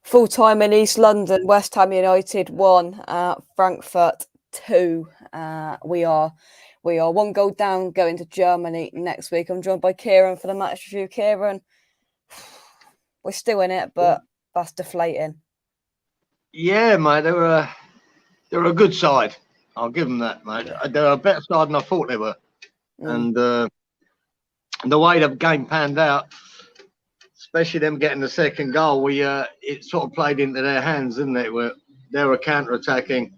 Full time in East London, West Ham United 1, Frankfurt 2. We are 1 goal down going to Germany next week. I'm joined by Kieran for the match review. Kieran, we're still in it, but that's deflating. Yeah, mate, they're a good side. I'll give them that, mate. Yeah. They're a better side than I thought they were. And the way the game panned out, especially them getting the second goal, it sort of played into their hands, didn't it? They were counter-attacking,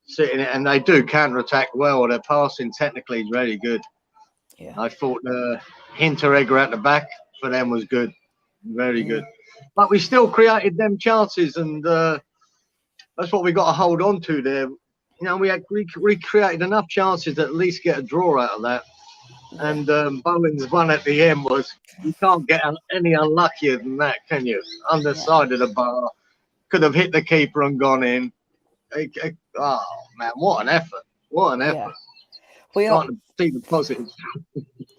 sitting it, and they do counter-attack well. Their passing technically is really good. Yeah. I thought the Hinteregger at the back for them was good, very good. But we still created them chances, and that's what we got to hold on to there. You know, we created enough chances to at least get a draw out of that. And Bowen's one at the end was, you can't get any unluckier than that, can you? Underside of the bar, could have hit the keeper and gone in. Oh man, what an effort! What an effort! We are to see the positives.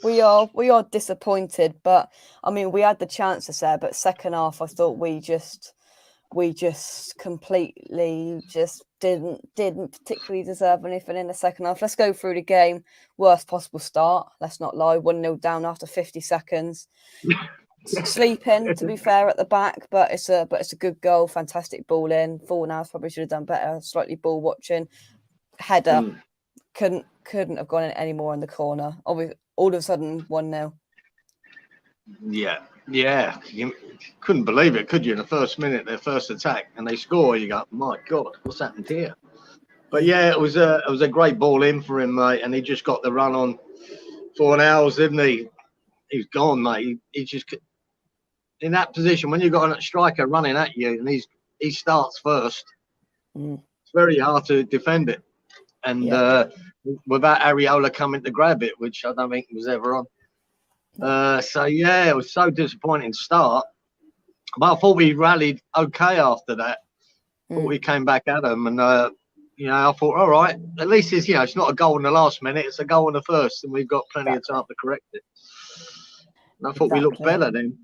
we are disappointed, but I mean, we had the chances there. But second half, I thought we just completely just didn't particularly deserve anything in the second half. Let's go through the game. Worst possible start. Let's not lie. 1-0 down after 50 seconds. Sleeping, to be fair, at the back, but it's a good goal. Fantastic ball in. Fornals probably should have done better. Slightly ball watching. Header couldn't have gone in any more in the corner. Obviously, all of a sudden 1-0. Yeah. You couldn't believe it, could you? In the first minute, their first attack, and they score. You go, my God, what's happened here? But yeah, it was a great ball in for him, mate, and he just got the run on Fornals, didn't he? He's gone, mate. He just in that position when you've got a striker running at you and he starts first. It's very hard to defend it, and without Areola coming to grab it, which I don't think he was ever on. So yeah, it was so disappointing start, but I thought we rallied okay after that. Thought we came back at them, and I thought, all right, at least it's not a goal in the last minute, it's a goal in the first, and we've got plenty of time to correct it. And I thought we looked better then.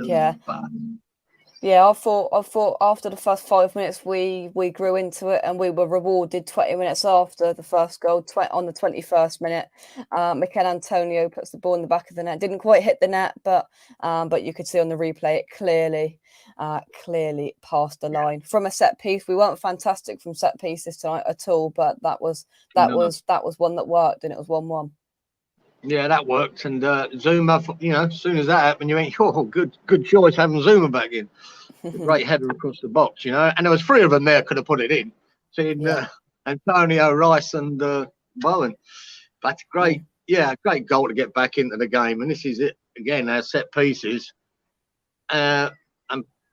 Yeah, I thought after the first 5 minutes we grew into it, and we were rewarded 20 minutes after the first goal. On the 21st minute, Mikel Antonio puts the ball in the back of the net. Didn't quite hit the net, but you could see on the replay it clearly passed the line from a set piece. We weren't fantastic from set pieces tonight at all, but that was one that worked, and it was 1-1. Yeah, that worked, and Zuma, as soon as that happened, you went, oh, good choice having Zuma back in. Great header across the box, and there was 3 of them there could have put it in. Seeing Antonio, Rice, and Bowen. But great goal to get back into the game, and this is it again. Our set pieces, and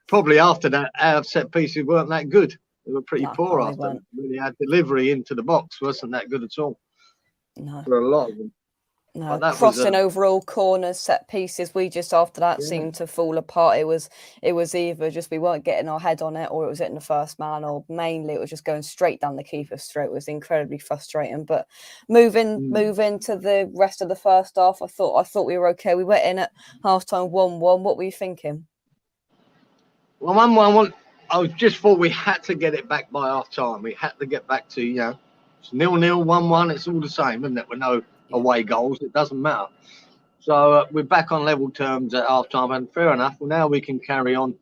probably after that, our set pieces weren't that good. They were pretty poor after. Really, our delivery into the box wasn't that good at all. No, for a lot of them. No, crossing overall corners, set pieces. We just after that seemed to fall apart. It was either just we weren't getting our head on it, or it was hitting the first man, or mainly it was just going straight down the keeper's throat. It was incredibly frustrating. But moving to the rest of the first half, I thought we were okay. We went in at halftime 1-1. What were you thinking? Well, 1-1. I just thought we had to get it back by half time. We had to get back to it's 0-0, 1-1. It's all the same, isn't it? With no away goals, it doesn't matter. So we're back on level terms at half time, and fair enough. Well, now we can carry on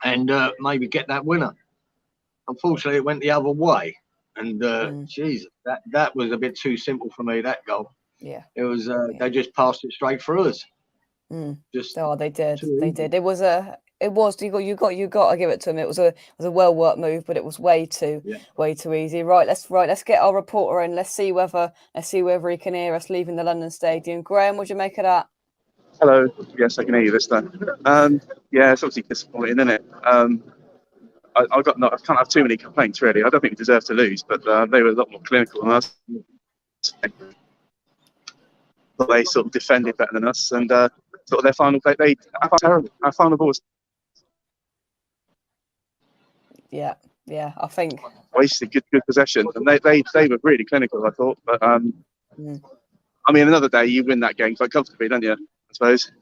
and maybe get that winner. Unfortunately, it went the other way, and Jesus, that was a bit too simple for me. That goal, it was. They just passed it straight through us. They did. It was you got to give it to him. It was a well worked move, but it was way too easy. Right, let's get our reporter in. Let's see whether he can hear us leaving the London Stadium. Graham, what'd you make of that? Hello. Yes, I can hear you this time. It's obviously disappointing, isn't it? I can't have too many complaints really. I don't think we deserve to lose, but they were a lot more clinical than us. But they sort of defended better than us, and sort of their final play, terrible. Our final ball was I think wasted good possession, and they were really clinical, I thought. But I mean, another day you win that game quite comfortably, don't you? I suppose.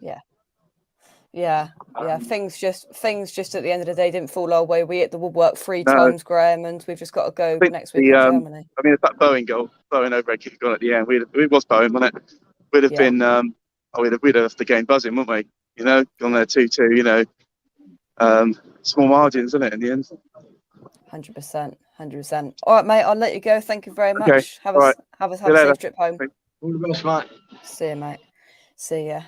Yeah, things just at the end of the day didn't fall our way. We hit the woodwork 3 No. times, Graham, and we've just got to go I think next week in Germany. I mean, if that Bowen goal, Bowen overhead kick goal at the end, it was Bowen, wasn't it? We'd have been, we'd have left the game buzzing, wouldn't we? You know, gone there 2-2. You know, small margins, isn't it? In the end. 100%. All right, mate. I'll let you go. Thank you very much. Okay. Have All right. a See you later. safe trip home. All the best, mate. See you, mate. See ya.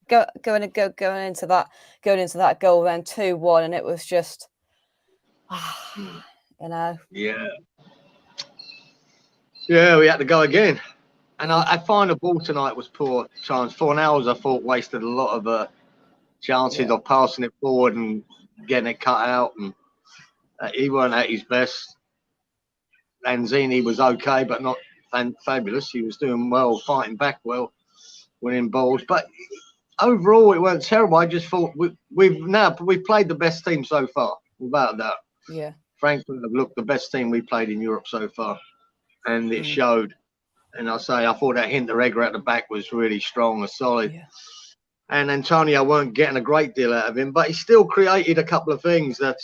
Going into that goal then 2-1, and it was just, you know. Yeah, we had to go again. And I find the ball tonight was poor times. 4 hours, I thought, wasted a lot of chances of passing it forward and getting it cut out. And he weren't at his best. Lanzini was okay, but not fabulous. He was doing well, fighting back well, winning balls. But overall, it weren't terrible. I just thought we've played the best team so far, without doubt. Yeah. Frankfurt have looked the best team we played in Europe so far, and it showed. And I thought that Hinteregger at the back was really strong and solid. Yeah. And Antonio weren't getting a great deal out of him, but he still created a couple of things that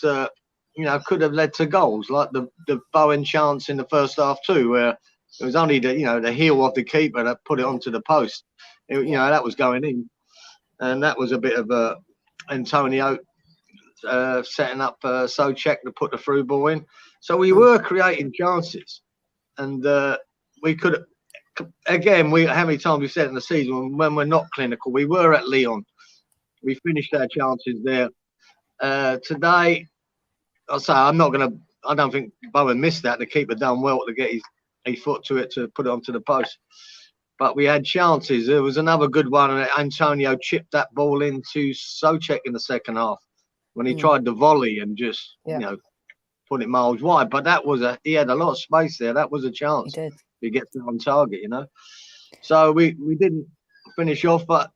could have led to goals, like the Bowen chance in the first half too, where it was only the heel of the keeper that put it onto the post. That was going in, and that was a bit of Antonio setting up Soucek to put the through ball in. So we were creating chances, and we could. Again, how many times we said in the season when we're not clinical, we were at Lyon. We finished our chances there. Today, I'll say I don't think Bowen missed that. The keeper done well to get his foot to it to put it onto the post. But we had chances. There was another good one, and Antonio chipped that ball into Soucek in the second half when he tried the volley and just put it miles wide. But he had a lot of space there. That was a chance. He did. He gets it on target, So we didn't finish off, but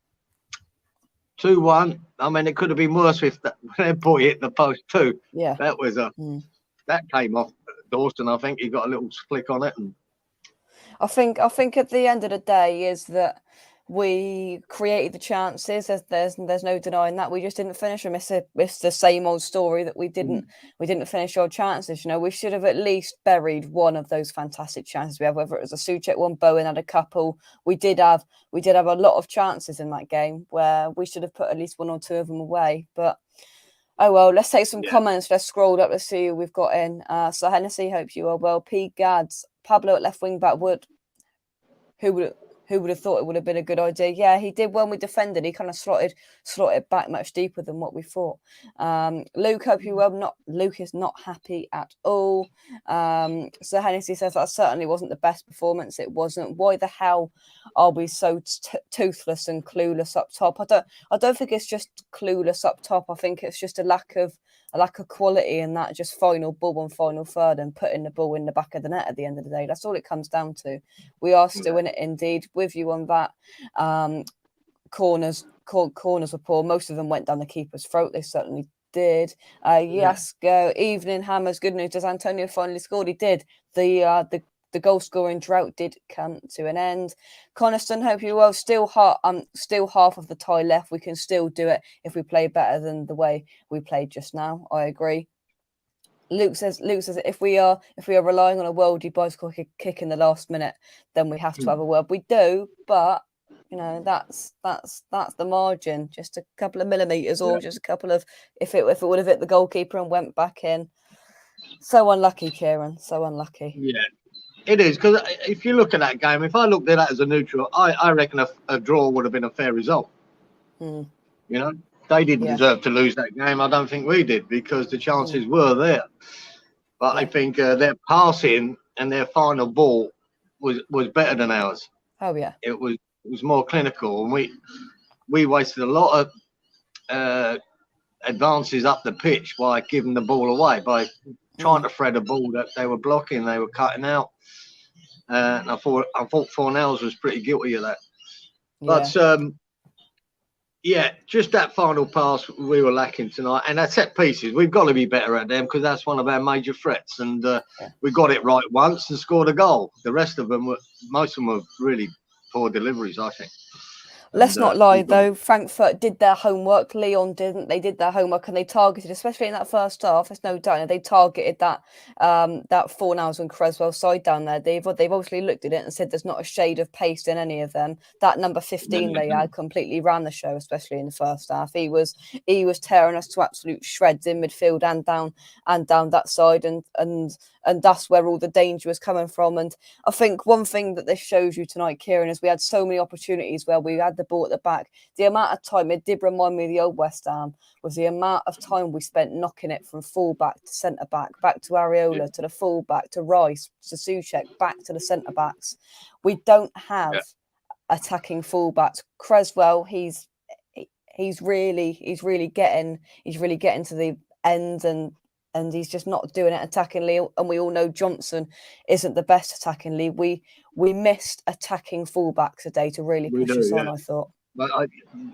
2-1. I mean, it could have been worse if that boy hit the post too. Yeah, that was that came off Dawson. I think he got a little flick on it, and I think at the end of the day is that we created the chances. There's no denying that. We just didn't finish them. It's the same old story that we didn't finish our chances. We should have at least buried one of those fantastic chances we have. Whether it was a Soucek one, Bowen had a couple. We did have a lot of chances in that game where we should have put at least one or two of them away. But oh well. Let's take some comments. Let's scroll up. Let's see who we've got in. So Hennessy, hope you are well. P. Gads, Pablo at left wing back. Who would have thought it would have been a good idea? Yeah, he did when we defended. He kind of slotted back much deeper than what we thought. Luke, hope you well. Luke is not happy at all. So Hennessy says that certainly wasn't the best performance. It wasn't. Why the hell are we so toothless and clueless up top? I don't think it's just clueless up top. I think it's just a lack of quality in that just final ball and final third and putting the ball in the back of the net at the end of the day. That's all it comes down to. We are still in it indeed. With you on that. Corners were poor. Most of them went down the keeper's throat. They certainly did. Go. Evening Hammers. Good news. Does Antonio finally scored? He did. The goal scoring drought did come to an end. Coniston, hope you well. Still half of the tie left. We can still do it if we play better than the way we played just now. I agree. Luke says if we are relying on a worldly bicycle kick in the last minute, then we have to have a word. We do, but that's the margin. Just a couple of millimeters, or just a couple of if it would have hit the goalkeeper and went back in. So unlucky, Kieran. So unlucky. Yeah, it is, because if you look at that game, if I looked at that as a neutral, I reckon a draw would have been a fair result. They didn't deserve to lose that game. I don't think we did, because the chances were there. But I think their passing and their final ball was better than ours. Oh yeah, it was more clinical, and we wasted a lot of advances up the pitch by giving the ball away, by trying to thread a ball that they were blocking, they were cutting out. And I thought Fornells was pretty guilty of that. But just that final pass we were lacking tonight, and our set pieces, we've got to be better at them, because that's one of our major threats. And we got it right once and scored a goal. The rest of them most of them were really poor deliveries, I think. Let's And, not lie though, Frankfurt did their homework. Lyon didn't. They did their homework and they targeted, especially in that first half. There's no doubt they targeted that that Fornals and Creswell side down there. They've obviously looked at it and said there's not a shade of pace in any of them. That number 15 they had completely ran the show, especially in the first half. He was tearing us to absolute shreds in midfield and down that side, and that's where all the danger was coming from. And I think one thing that this shows you tonight, Kieran, is we had so many opportunities where we had the ball at the back. The amount of time, it did remind me of the old West Ham, was the amount of time we spent knocking it from full-back to centre-back, back to Areola, to the full-back, to Rice, to Soucek, back to the centre-backs. We don't have attacking full-backs. Creswell, he's really getting to the end, and he's just not doing it attackingly. And we all know Johnson isn't the best attackingly. We missed attacking fullbacks today to really push us on, I thought. But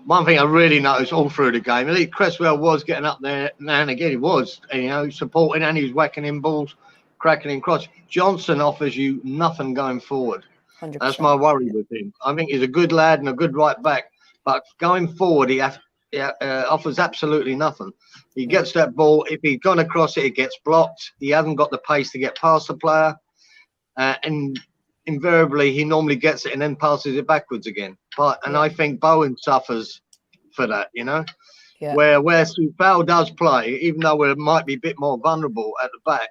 one thing I really noticed all through the game, I think Creswell was getting up there now and again. He was, supporting, and he was whacking in balls, cracking in cross. Johnson offers you nothing going forward. 100%. That's my worry with him. I think he's a good lad and a good right back, but going forward, he offers absolutely nothing. He gets that ball. If he's gone across it, it gets blocked. He hasn't got the pace to get past the player, and invariably he normally gets it and then passes it backwards again. And I think Bowen suffers for that, where Soufal does play, even though we might be a bit more vulnerable at the back,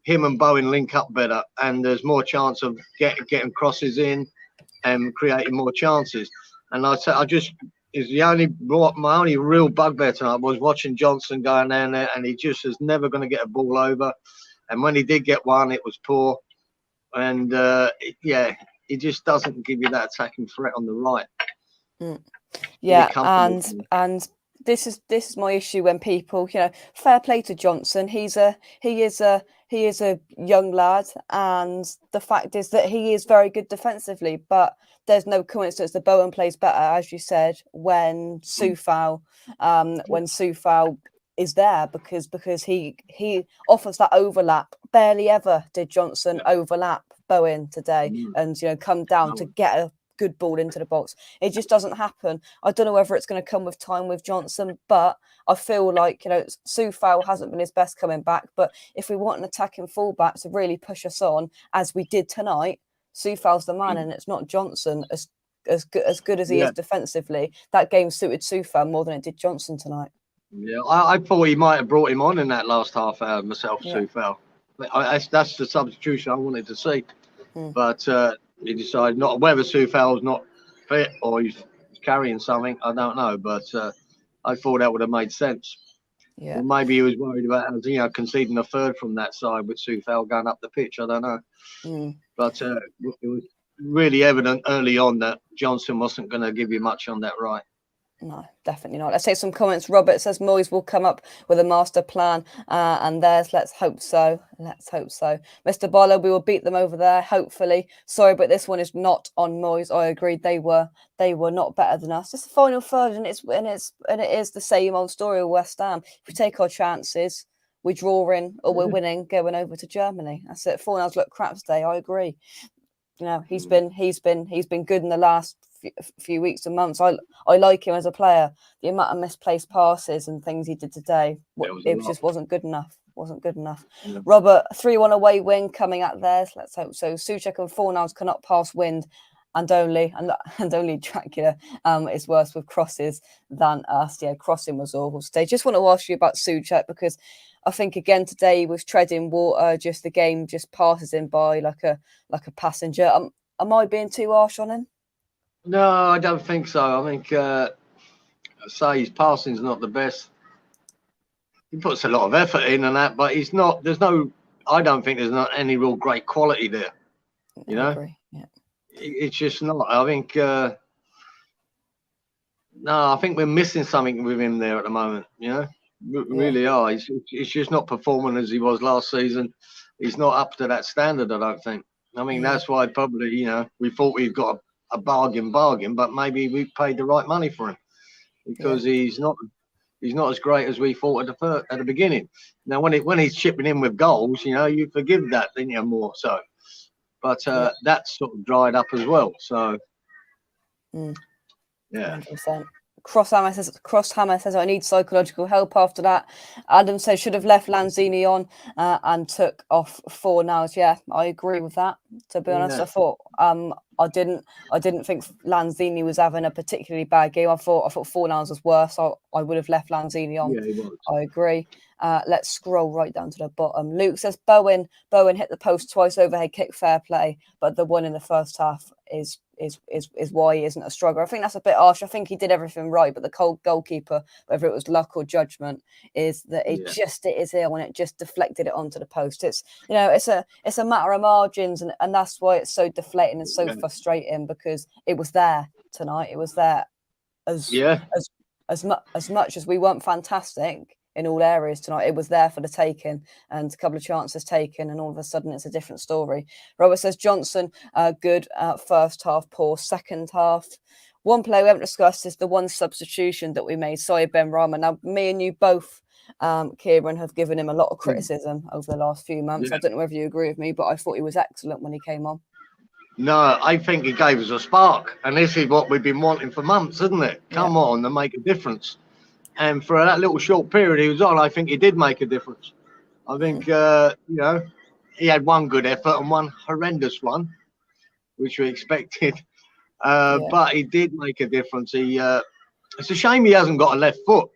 him and Bowen link up better, and there's more chance of getting crosses in and creating more chances. And my only real bugbear tonight was watching Johnson going down there, and he just is never going to get a ball over. And when he did get one, it was poor. And he just doesn't give you that attacking threat on the right. Yeah, and this is my issue when people, fair play to Johnson. He is a young lad, and the fact is that he is very good defensively, but there's no coincidence that Bowen plays better, as you said, when Soufal is there, because he offers that overlap. Barely ever did Johnson overlap Bowen today and come down to get a good ball into the box. It just doesn't happen. I don't know whether it's going to come with time with Johnson, but I feel like Soufal hasn't been his best coming back. But if we want an attacking fullback to really push us on, as we did tonight, Soufal's the man, and it's not Johnson. As good as he is defensively, that game suited Soufal more than it did Johnson tonight. Yeah, I thought he might have brought him on in that last half hour myself, Soufal. That's the substitution I wanted to see. But he decided not. Whether Soufal's not fit or he's carrying something, I don't know. But I thought that would have made sense. Yeah. Or maybe he was worried about conceding a third from that side with Soufal going up the pitch. I don't know. But it was really evident early on that Johnson wasn't going to give you much on that right. No, definitely not. Let's take some comments. Robert says Moyes will come up with a master plan, and let's hope so. Let's hope so. Mr. Barlow, we will beat them over there, hopefully. Sorry, but this one is not on Moyes. I agreed they were not better than us. It's the final third, and it is the same old story of West Ham. If we take our chances, we're drawing or we're winning, going over to Germany. That's it. Fornals look crap today. I agree. He's been good in the last few weeks and months. I like him as a player. The amount of misplaced passes and things he did today, it just wasn't good enough. Yeah. Robert, 3-1 away win coming at theirs. Let's hope so. Soucek and Fornals cannot pass wind, and only Dracula is worse with crosses than us. Yeah, crossing was awful today. Just want to ask you about Soucek, because I think again today he was treading water. Just the game just passes him by like a passenger. Am I being too harsh on him? No, I don't think so. I think his passing's not the best. He puts a lot of effort in and that, but he's not. I don't think there's not any real great quality there. I agree. Yeah. It's just not. I think. No, I think we're missing something with him there at the moment. We really are. He's just not performing as he was last season. He's not up to that standard, I don't think. I mean, that's why probably we thought we've got a bargain, but maybe we paid the right money for him, because he's not as great as we thought at the beginning. Now when he's chipping in with goals, you forgive that, then you're more so. But that's sort of dried up as well. So Yeah. 100%. Crosshammer says I need psychological help after that. Adam says should have left Lanzini on and took off Fornals. Yeah, I agree with that. To be honest, I thought I didn't think Lanzini was having a particularly bad game. I thought Fornals was worse. I would have left Lanzini on. Yeah, he was. I agree. Let's scroll right down to the bottom. Luke says Bowen hit the post twice, overhead kick, fair play, but the one in the first half is why he isn't a striker. I think that's a bit harsh. I think he did everything right, but the goalkeeper, whether it was luck or judgment, is that it is ill and it just deflected it onto the post. It's it's a matter of margins, and that's why it's so deflating and so frustrating, because it was there tonight. It was there as much as we weren't fantastic in all areas tonight. It was there for the taking, and a couple of chances taken, and all of a sudden it's a different story. Robert says Johnson, good first half, poor second half. One player we haven't discussed is the one substitution that we made, Benrahma. Now, me and you both, Kieran, have given him a lot of criticism over the last few months. I don't know whether you agree with me, but I thought he was excellent when he came on. No, I think he gave us a spark, and this is what we've been wanting for months, isn't it? Come on and make a difference. And for that little short period he was on, I think he did make a difference. I think, he had one good effort and one horrendous one, which we expected. But he did make a difference. It's a shame he hasn't got a left foot.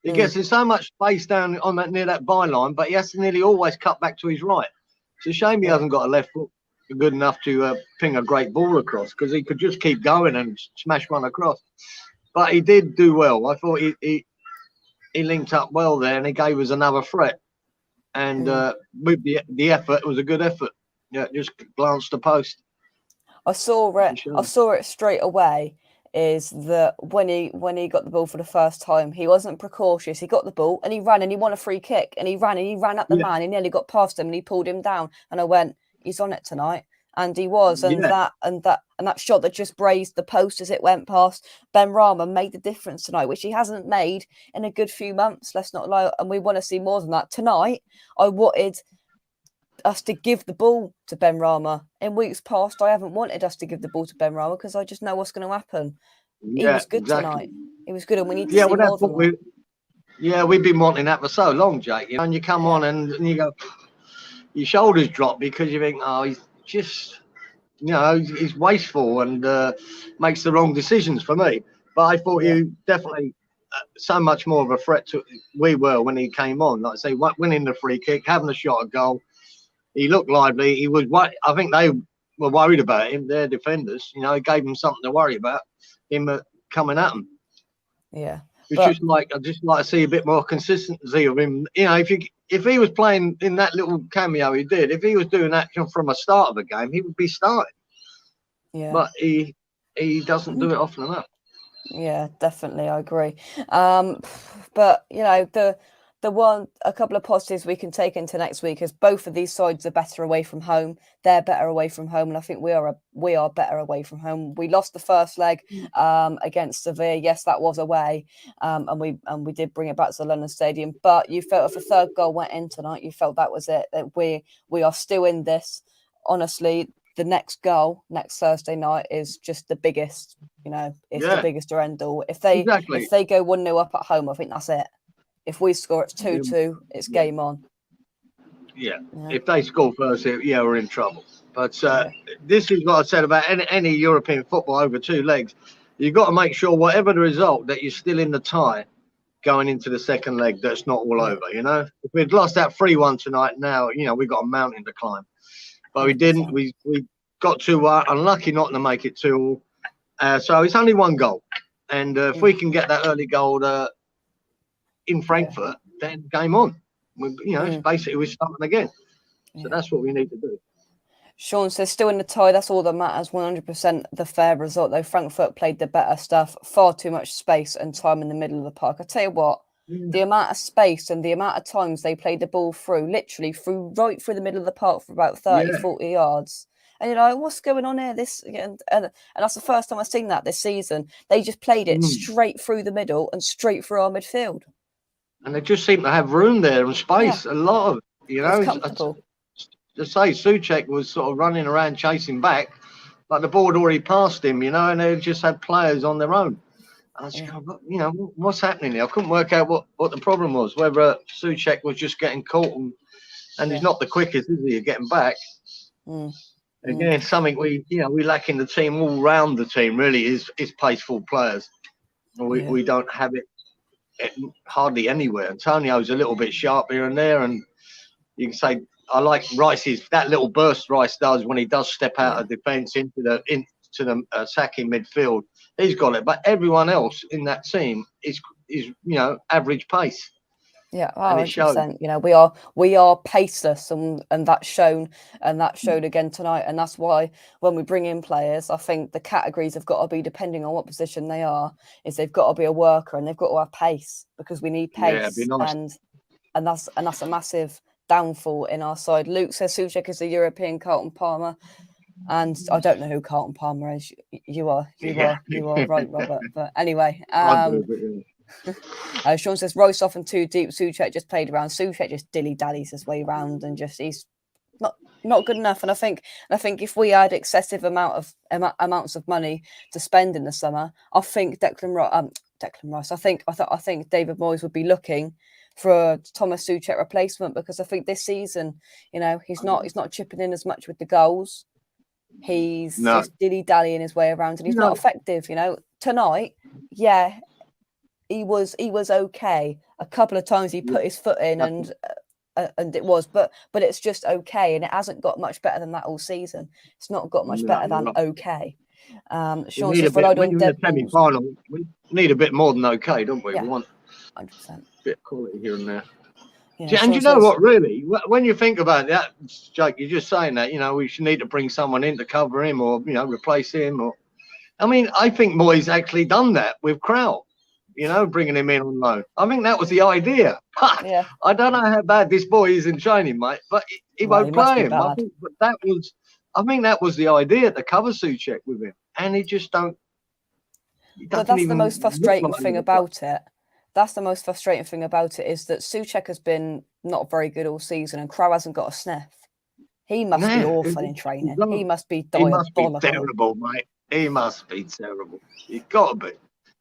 He gets in so much space down on that near that byline, but he has to nearly always cut back to his right. It's a shame he hasn't got a left foot good enough to ping a great ball across, because he could just keep going and smash one across. But he did do well. I thought he linked up well there, and he gave us another threat. And with the effort, it was a good effort. Yeah, just glanced the post. I saw it straight away. Is that when he got the ball for the first time, he wasn't precautious. He got the ball and he ran and he won a free kick, and he ran at the man. He nearly got past him and he pulled him down. And I went, he's on it tonight. And he was, and that shot that just grazed the post as it went past Benrahma made the difference tonight, which he hasn't made in a good few months. Let's not lie, and we want to see more than that tonight. I wanted us to give the ball to Benrahma. In weeks past, I haven't wanted us to give the ball to Benrahma because I just know what's going to happen. He was good tonight. He was good, and we need to see more than that. Yeah, we've been wanting that for so long, Jake. And you come on and you go, your shoulders drop, because you think, oh, he's just, he's wasteful and makes the wrong decisions for me. But I thought you definitely so much more of a threat to we were when he came on. Like I say, winning the free kick, having a shot at goal. He looked lively. He was. I think they were worried about him. Their defenders, it gave them something to worry about. Him coming at them. Yeah. I'd just like to see a bit more consistency of him. If he was playing in that little cameo he did, if he was doing action from the start of the game, he would be starting. Yeah. But he doesn't do it often enough. Yeah, definitely, I agree. But a couple of positives we can take into next week is both of these sides are better away from home. They're better away from home, and I think we are better away from home. We lost the first leg against Sevilla. Yes, that was away, and we did bring it back to the London Stadium. But you felt if a third goal went in tonight, you felt that was it. That we are still in this. Honestly, the next goal next Thursday night is just the biggest. It's the biggest or end all. If they go 1-0 up at home, I think that's it. If we score, it's 2-2. It's game on. Yeah. If they score first, we're in trouble. But this is what I said about any European football over two legs. You've got to make sure, whatever the result, that you're still in the tie going into the second leg. That's not all over. If we'd lost that 3-1 tonight, now we've got a mountain to climb. But we didn't. We got too unlucky not to make it 2-2. So it's only one goal, and if we can get that early goal in Frankfurt, then game on. It's basically we're starting again. So that's what we need to do. Sean says, still in the tie, that's all that matters. 100% the fair result, though. Frankfurt played the better stuff. Far too much space and time in the middle of the park. I tell you what, the amount of space and the amount of times they played the ball through, literally right through the middle of the park for about 30, 40 yards. And you're like, what's going on here? And that's the first time I've seen that this season. They just played it straight through the middle and straight through our midfield. And they just seem to have room there and space. A lot of, It's comfortable. To say Soucek was sort of running around chasing back, like the ball had already passed him, you know, and they just had players on their own. I was Yeah. going, you know, what's happening here? I couldn't work out what the problem was, whether Soucek was just getting caught and he's not the quickest, is he, getting back. Again, something we lack in the team, all round the team, really, is paceful players. We don't have it hardly anywhere. Antonio's a little bit sharp here and there, and you can say I like Rice's, that little burst Rice does when he does step out of defence into the sacking midfield. He's got it, but everyone else in that team is you know, average pace. Yeah, and it shows. 100%. You know, we are paceless, and that's shown, and that showed again tonight. And that's why when we bring in players, I think the categories have got to be, depending on what position they are, is they've got to be a worker and they've got to have pace, because we need pace. Yeah, it'd be nice. And that's a massive downfall in our side. Luke says Soucek is the European Carlton Palmer, and I don't know who Carlton Palmer is. You are right, Robert. But anyway, Sean says Royce often too deep. Soucek just played around. Soucek just dilly dallies his way around, and just he's not good enough. And I think if we had excessive amounts of money to spend in the summer, I think Declan Rice. I think David Moyes would be looking for a Thomas Soucek replacement, because I think this season, you know, he's not chipping in as much with the goals. He's just dilly dallying his way around, and he's not effective. You know, tonight, he was okay. A couple of times he put his foot in, and it was, but it's just okay, and it hasn't got much better than that all season. It's not got much better than okay. Sean says relied on dead balls. We need a bit more than okay, don't we? Yeah, we want 100%. a bit of quality here and there. Yeah, and you know what, really, when you think about that, Jake, you're just saying that, you know, we should need to bring someone in to cover him, or, you know, replace him. Or, I mean, I think Moyes actually done that with Kraut, you know, bringing him in on loan. I think that was the idea. But I don't know how bad this boy is in training, mate, but he won't play him. I think that was the idea, to cover Soucek with him, and he just don't. But that's the most frustrating thing about it. That's the most frustrating thing about it, is that Soucek has been not very good all season, and Crow hasn't got a sniff. He must be awful in training. He must be diabolical. He must be terrible, mate. He must be terrible. He's got to be.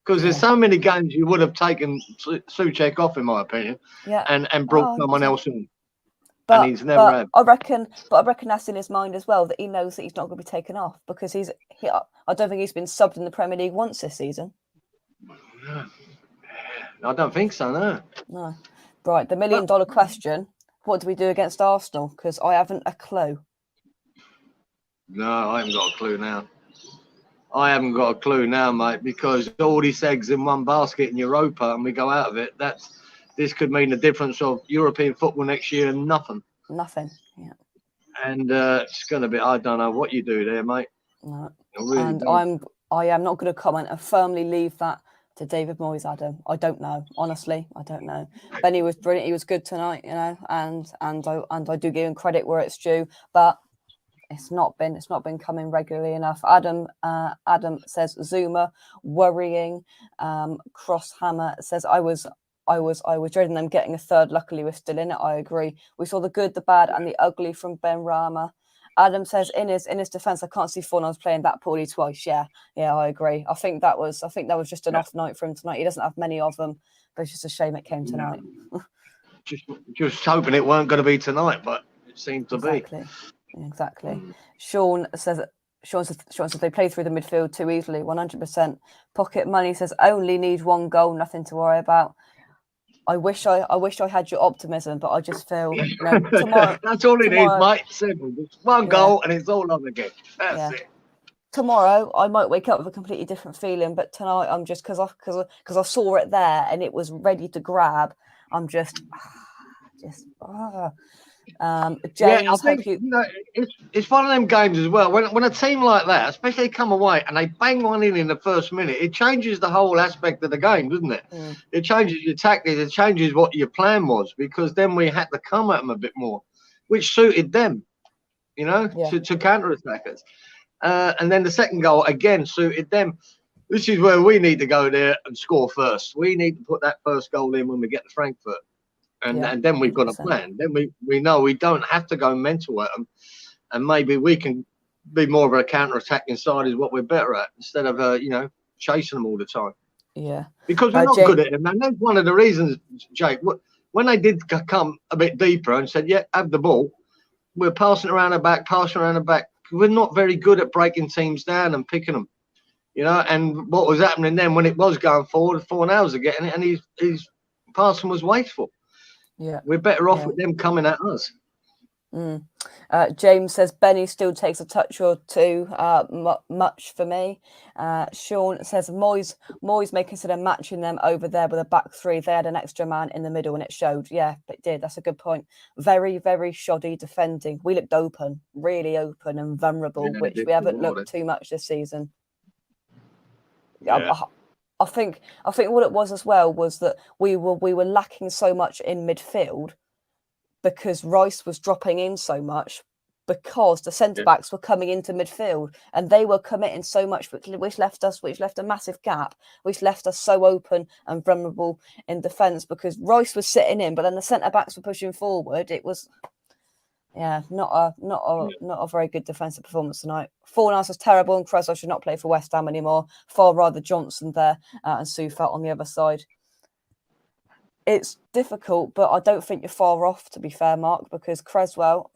Because there's so many games you would have taken Soucek off, in my opinion, and brought someone else in. But, and he's never had. I reckon that's in his mind as well, that he knows that he's not going to be taken off, because I don't think he's been subbed in the Premier League once this season. I don't think so, no. Right, the $1 million question: what do we do against Arsenal? Because I haven't a clue. No, I haven't got a clue now. I haven't got a clue now, mate, because all these eggs in one basket in Europa, and we go out of it. This could mean the difference of European football next year and nothing. Nothing, yeah. And it's going to be, I don't know what you do there, mate. No. I am not going to comment. I firmly leave that to David Moyes, Adam. I don't know. Honestly, I don't know. Benny was brilliant. He was good tonight, you know, and I do give him credit where it's due, but it's not been coming regularly enough. Adam says Zuma worrying. Crosshammer says I was dreading them getting a third. Luckily, we're still in it. I agree. We saw the good, the bad, and the ugly from Benrahma. Adam says in his defence, I can't see Fornals playing that poorly twice. Yeah, I agree. I think that was just an off night for him tonight. He doesn't have many of them, but it's just a shame it came tonight. just hoping it weren't going to be tonight, but it seemed to be. Exactly. Sean says they play through the midfield too easily. 100%. Pocket Money says only need one goal, nothing to worry about. I wish I had your optimism, but I just feel, you know, tomorrow. That's all it is, mate. Simple. Just one goal and it's all on again. That's it. Tomorrow I might wake up with a completely different feeling, but tonight I'm just because I saw it there and it was ready to grab. I'm just. James, I think you know, it's one of them games as well. When a team like that, especially come away and they bang one in the first minute, it changes the whole aspect of the game, doesn't it? It changes your tactics. It changes what your plan was, because then we had to come at them a bit more, which suited them, you know, to counter-attack us. And then the second goal again suited them. This is where we need to go there and score first. We need to put that first goal in when we get to Frankfurt. And then we've got a plan. Then we know we don't have to go mental at them, and maybe we can be more of a counter-attacking side is what we're better at, instead of chasing them all the time. Yeah, Because we're not good at it, and that's one of the reasons, Jake. When they did come a bit deeper and said, "Yeah, have the ball," we're passing around the back. We're not very good at breaking teams down and picking them, And what was happening then when it was going forward, 4 hours of getting it, and his passing was wasteful. Yeah, we're better off with them coming at us. James says Benny still takes a touch or two, much for me. Sean says Moyes may consider matching them over there with a back three. They had an extra man in the middle and it showed. Yeah, it did. That's a good point. Very, very shoddy defending. We looked open, really open and vulnerable, which we haven't looked too much this season. Yeah. I think what it was as well was that we were lacking so much in midfield, because Rice was dropping in so much, because the centre-backs were coming into midfield and they were committing so much, which left a massive gap, which left us so open and vulnerable in defence, because Rice was sitting in, but then the centre-backs were pushing forward. It was, not a very good defensive performance tonight. Fornals was terrible, and Cresswell should not play for West Ham anymore. Far rather Johnson there and Soucek on the other side. It's difficult, but I don't think you're far off, to be fair, Mark, because Cresswell,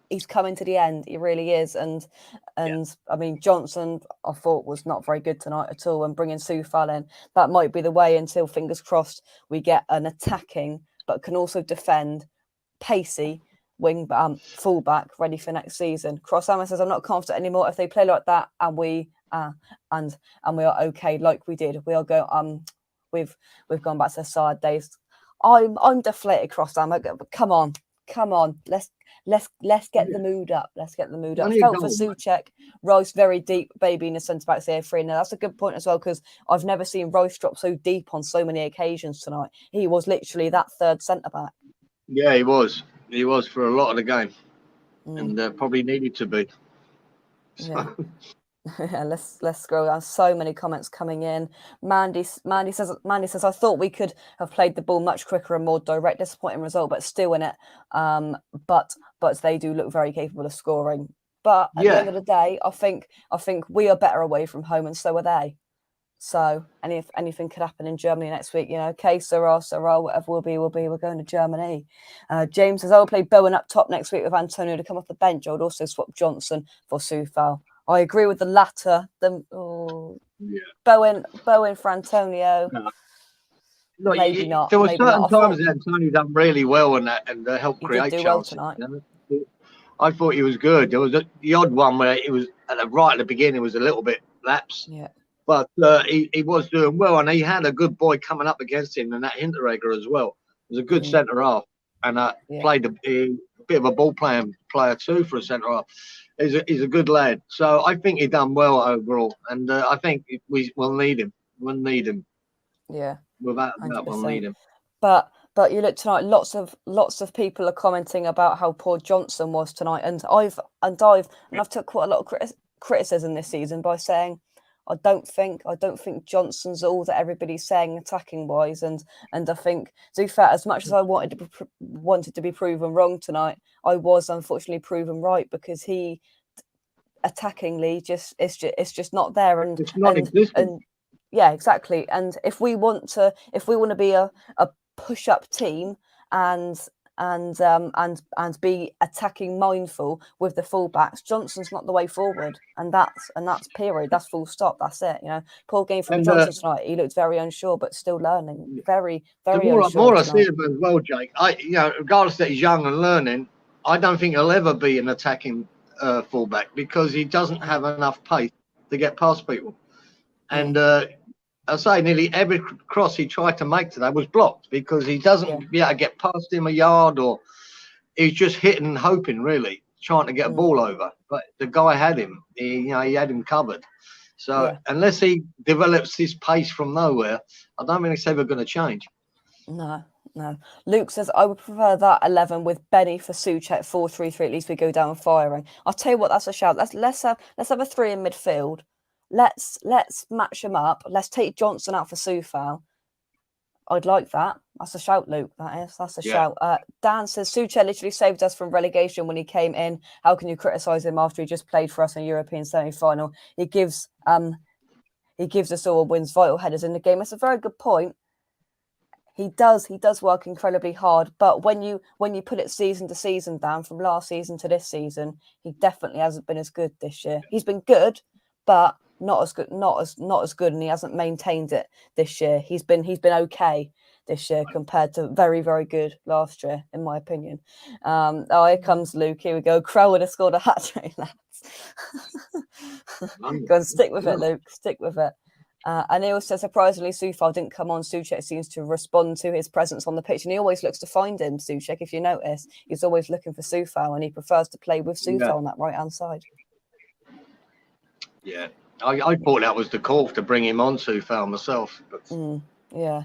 he's coming to the end. He really is. And I mean, Johnson, I thought, was not very good tonight at all. And bringing Soucek in, that might be the way until, fingers crossed, we get an attacking, but can also defend, pacey wing fullback ready for next season. Crosshammer says, I'm not confident anymore. If they play like that and we are okay like we did, we are going we've gone back to the side days. I'm deflated, Crosshammer. Come on. Let's get the mood up. Let's get the mood up. Felt for Soucek. Rice very deep, baby in the centre backs here 3. Now that's a good point as well, because I've never seen Rice drop so deep on so many occasions tonight. He was literally that third centre back. Yeah, he was. He was for a lot of the game, and probably needed to be. Yeah. Let's scroll down. So many comments coming in. Mandy says I thought we could have played the ball much quicker and more direct. Disappointing result, but still in it. But they do look very capable of scoring. But at the end of the day, I think we are better away from home, and so are they. So anything could happen in Germany next week. Okay, Sarah, whatever will be. We're going to Germany. James says I will play Bowen up top next week with Antonio to come off the bench. I would also swap Johnson for Soucek. I agree with the latter. Bowen for Antonio. No. Maybe not. There were maybe certain not. times that Antonio done really well in that and helped create did do chances. well tonight. I thought he was good. There was the odd one where it was right at the beginning. It was a little bit lapse. Yeah. But he was doing well, and he had a good boy coming up against him, and that Hinteregger as well. He was a good centre half, and played a bit of a ball playing player too for a centre half. He's a good lad. So I think he done well overall, and I think we'll need him. We'll need him. Yeah. Without a doubt, we'll need him. But you look tonight. Lots of people are commenting about how poor Johnson was tonight, and I've took quite a lot of criticism this season by saying I don't think Johnson's all that everybody's saying attacking wise, and I think, to be fair, as much as I wanted to be proven wrong tonight, I was unfortunately proven right, because he attackingly it's just not there, and it's non-existent. Yeah, exactly. And if we want to be a push up team and be attacking mindful with the fullbacks, Johnson's not the way forward, and that's period. That's full stop. That's it. Poor game from Johnson tonight. He looked very unsure, but still learning. Very, very unsure. The more I see him as well, Jake. Regardless that he's young and learning, I don't think he'll ever be an attacking fullback, because he doesn't have enough pace to get past people, and. I say nearly every cross he tried to make today was blocked, because he doesn't get past him a yard, or he's just hitting and hoping, really, trying to get a ball over. But the guy had him. He had him covered. So unless he develops his pace from nowhere, I don't think it's ever going to change. No. Luke says I would prefer that 11 with Benny for Soucek 4-3-3. At least we go down firing. I'll tell you what, that's a shout. Let's have a 3 in midfield. Let's match them up. Let's take Johnson out for Soucek. I'd like that. That's a shout, Luke. That's a Yeah. shout. Dan says Soucek literally saved us from relegation when he came in. How can you criticise him after he just played for us in a European semi-final? He gives us all wins vital headers in the game. That's a very good point. He does work incredibly hard, but when you put it season to season, Dan, from last season to this season, he definitely hasn't been as good this year. He's been good, but not as good, not as good, and he hasn't maintained it this year. He's been okay this year compared to very, very good last year, in my opinion. Here comes Luke. Here we go. Crow would have scored a hat-trick, lads. Go on, stick with it, Luke. Stick with it. And he also, surprisingly, Soufal didn't come on. Soucek seems to respond to his presence on the pitch, and he always looks to find him, Soucek, if you notice. He's always looking for Soufal, and he prefers to play with Soufal on that right-hand side. Yeah. I thought that was the call to bring him on, Soufal, myself. But... yeah.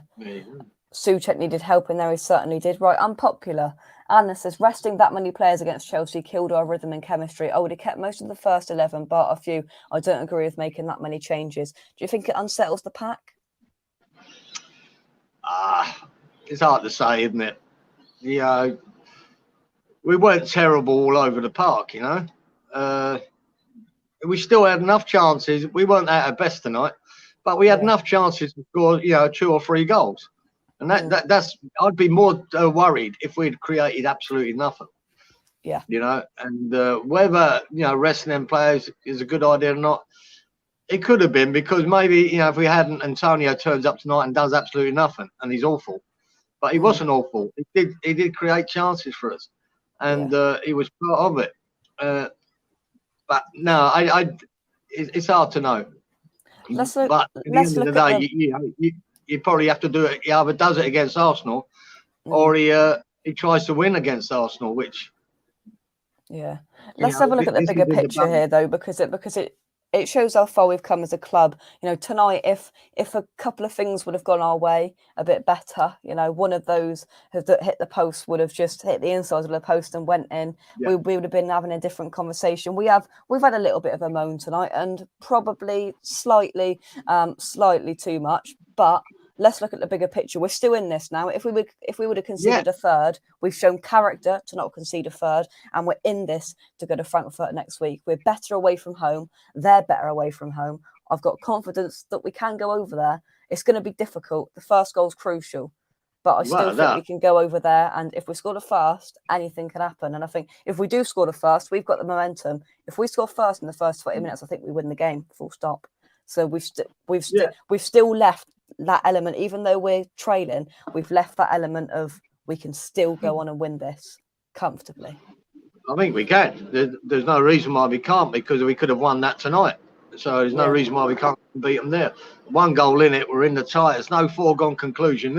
Soucek needed help, and there he certainly did. Right, unpopular. Anna says, resting that many players against Chelsea killed our rhythm and chemistry. I would have kept most of the first 11, but a few. I don't agree with making that many changes. Do you think it unsettles the pack? It's hard to say, isn't it? You know, we weren't terrible all over the park, you know. We still had enough chances. We weren't at our best tonight, but we had enough chances to score, 2 or 3 goals. And that's, I'd be more worried if we'd created absolutely nothing. Yeah. And whether, resting them players is a good idea or not, it could have been, because maybe, if we hadn't, Antonio turns up tonight and does absolutely nothing and he's awful. But he wasn't awful. He did create chances for us, and he was part of it. But no, it's hard to know. But at the end of the day, you probably have to do it. He either does it against Arsenal, or he tries to win against Arsenal. Which let's have a look at the bigger picture here, though, because it shows how far we've come as a club. Tonight, if a couple of things would have gone our way a bit better, one of those that hit the post would have just hit the inside of the post and went in. We would have been having a different conversation. We've had a little bit of a moan tonight, and probably slightly too much, but let's look at the bigger picture. We're still in this now. If we would have conceded a third, we've shown character to not concede a third, and we're in this to go to Frankfurt next week. We're better away from home. They're better away from home. I've got confidence that we can go over there. It's going to be difficult. The first goal's crucial, but I still think we can go over there. And if we score the first, anything can happen. And I think if we do score the first, we've got the momentum. If we score first in the first 20 minutes, I think we win the game. Full stop. So we've still left that element, even though we're trailing, we've left that element of we can still go on and win this comfortably. I think we can. There's no reason why we can't, because we could have won that tonight. So there's no reason why we can't beat them there. 1 goal in it, we're in the tie. It's no foregone conclusion.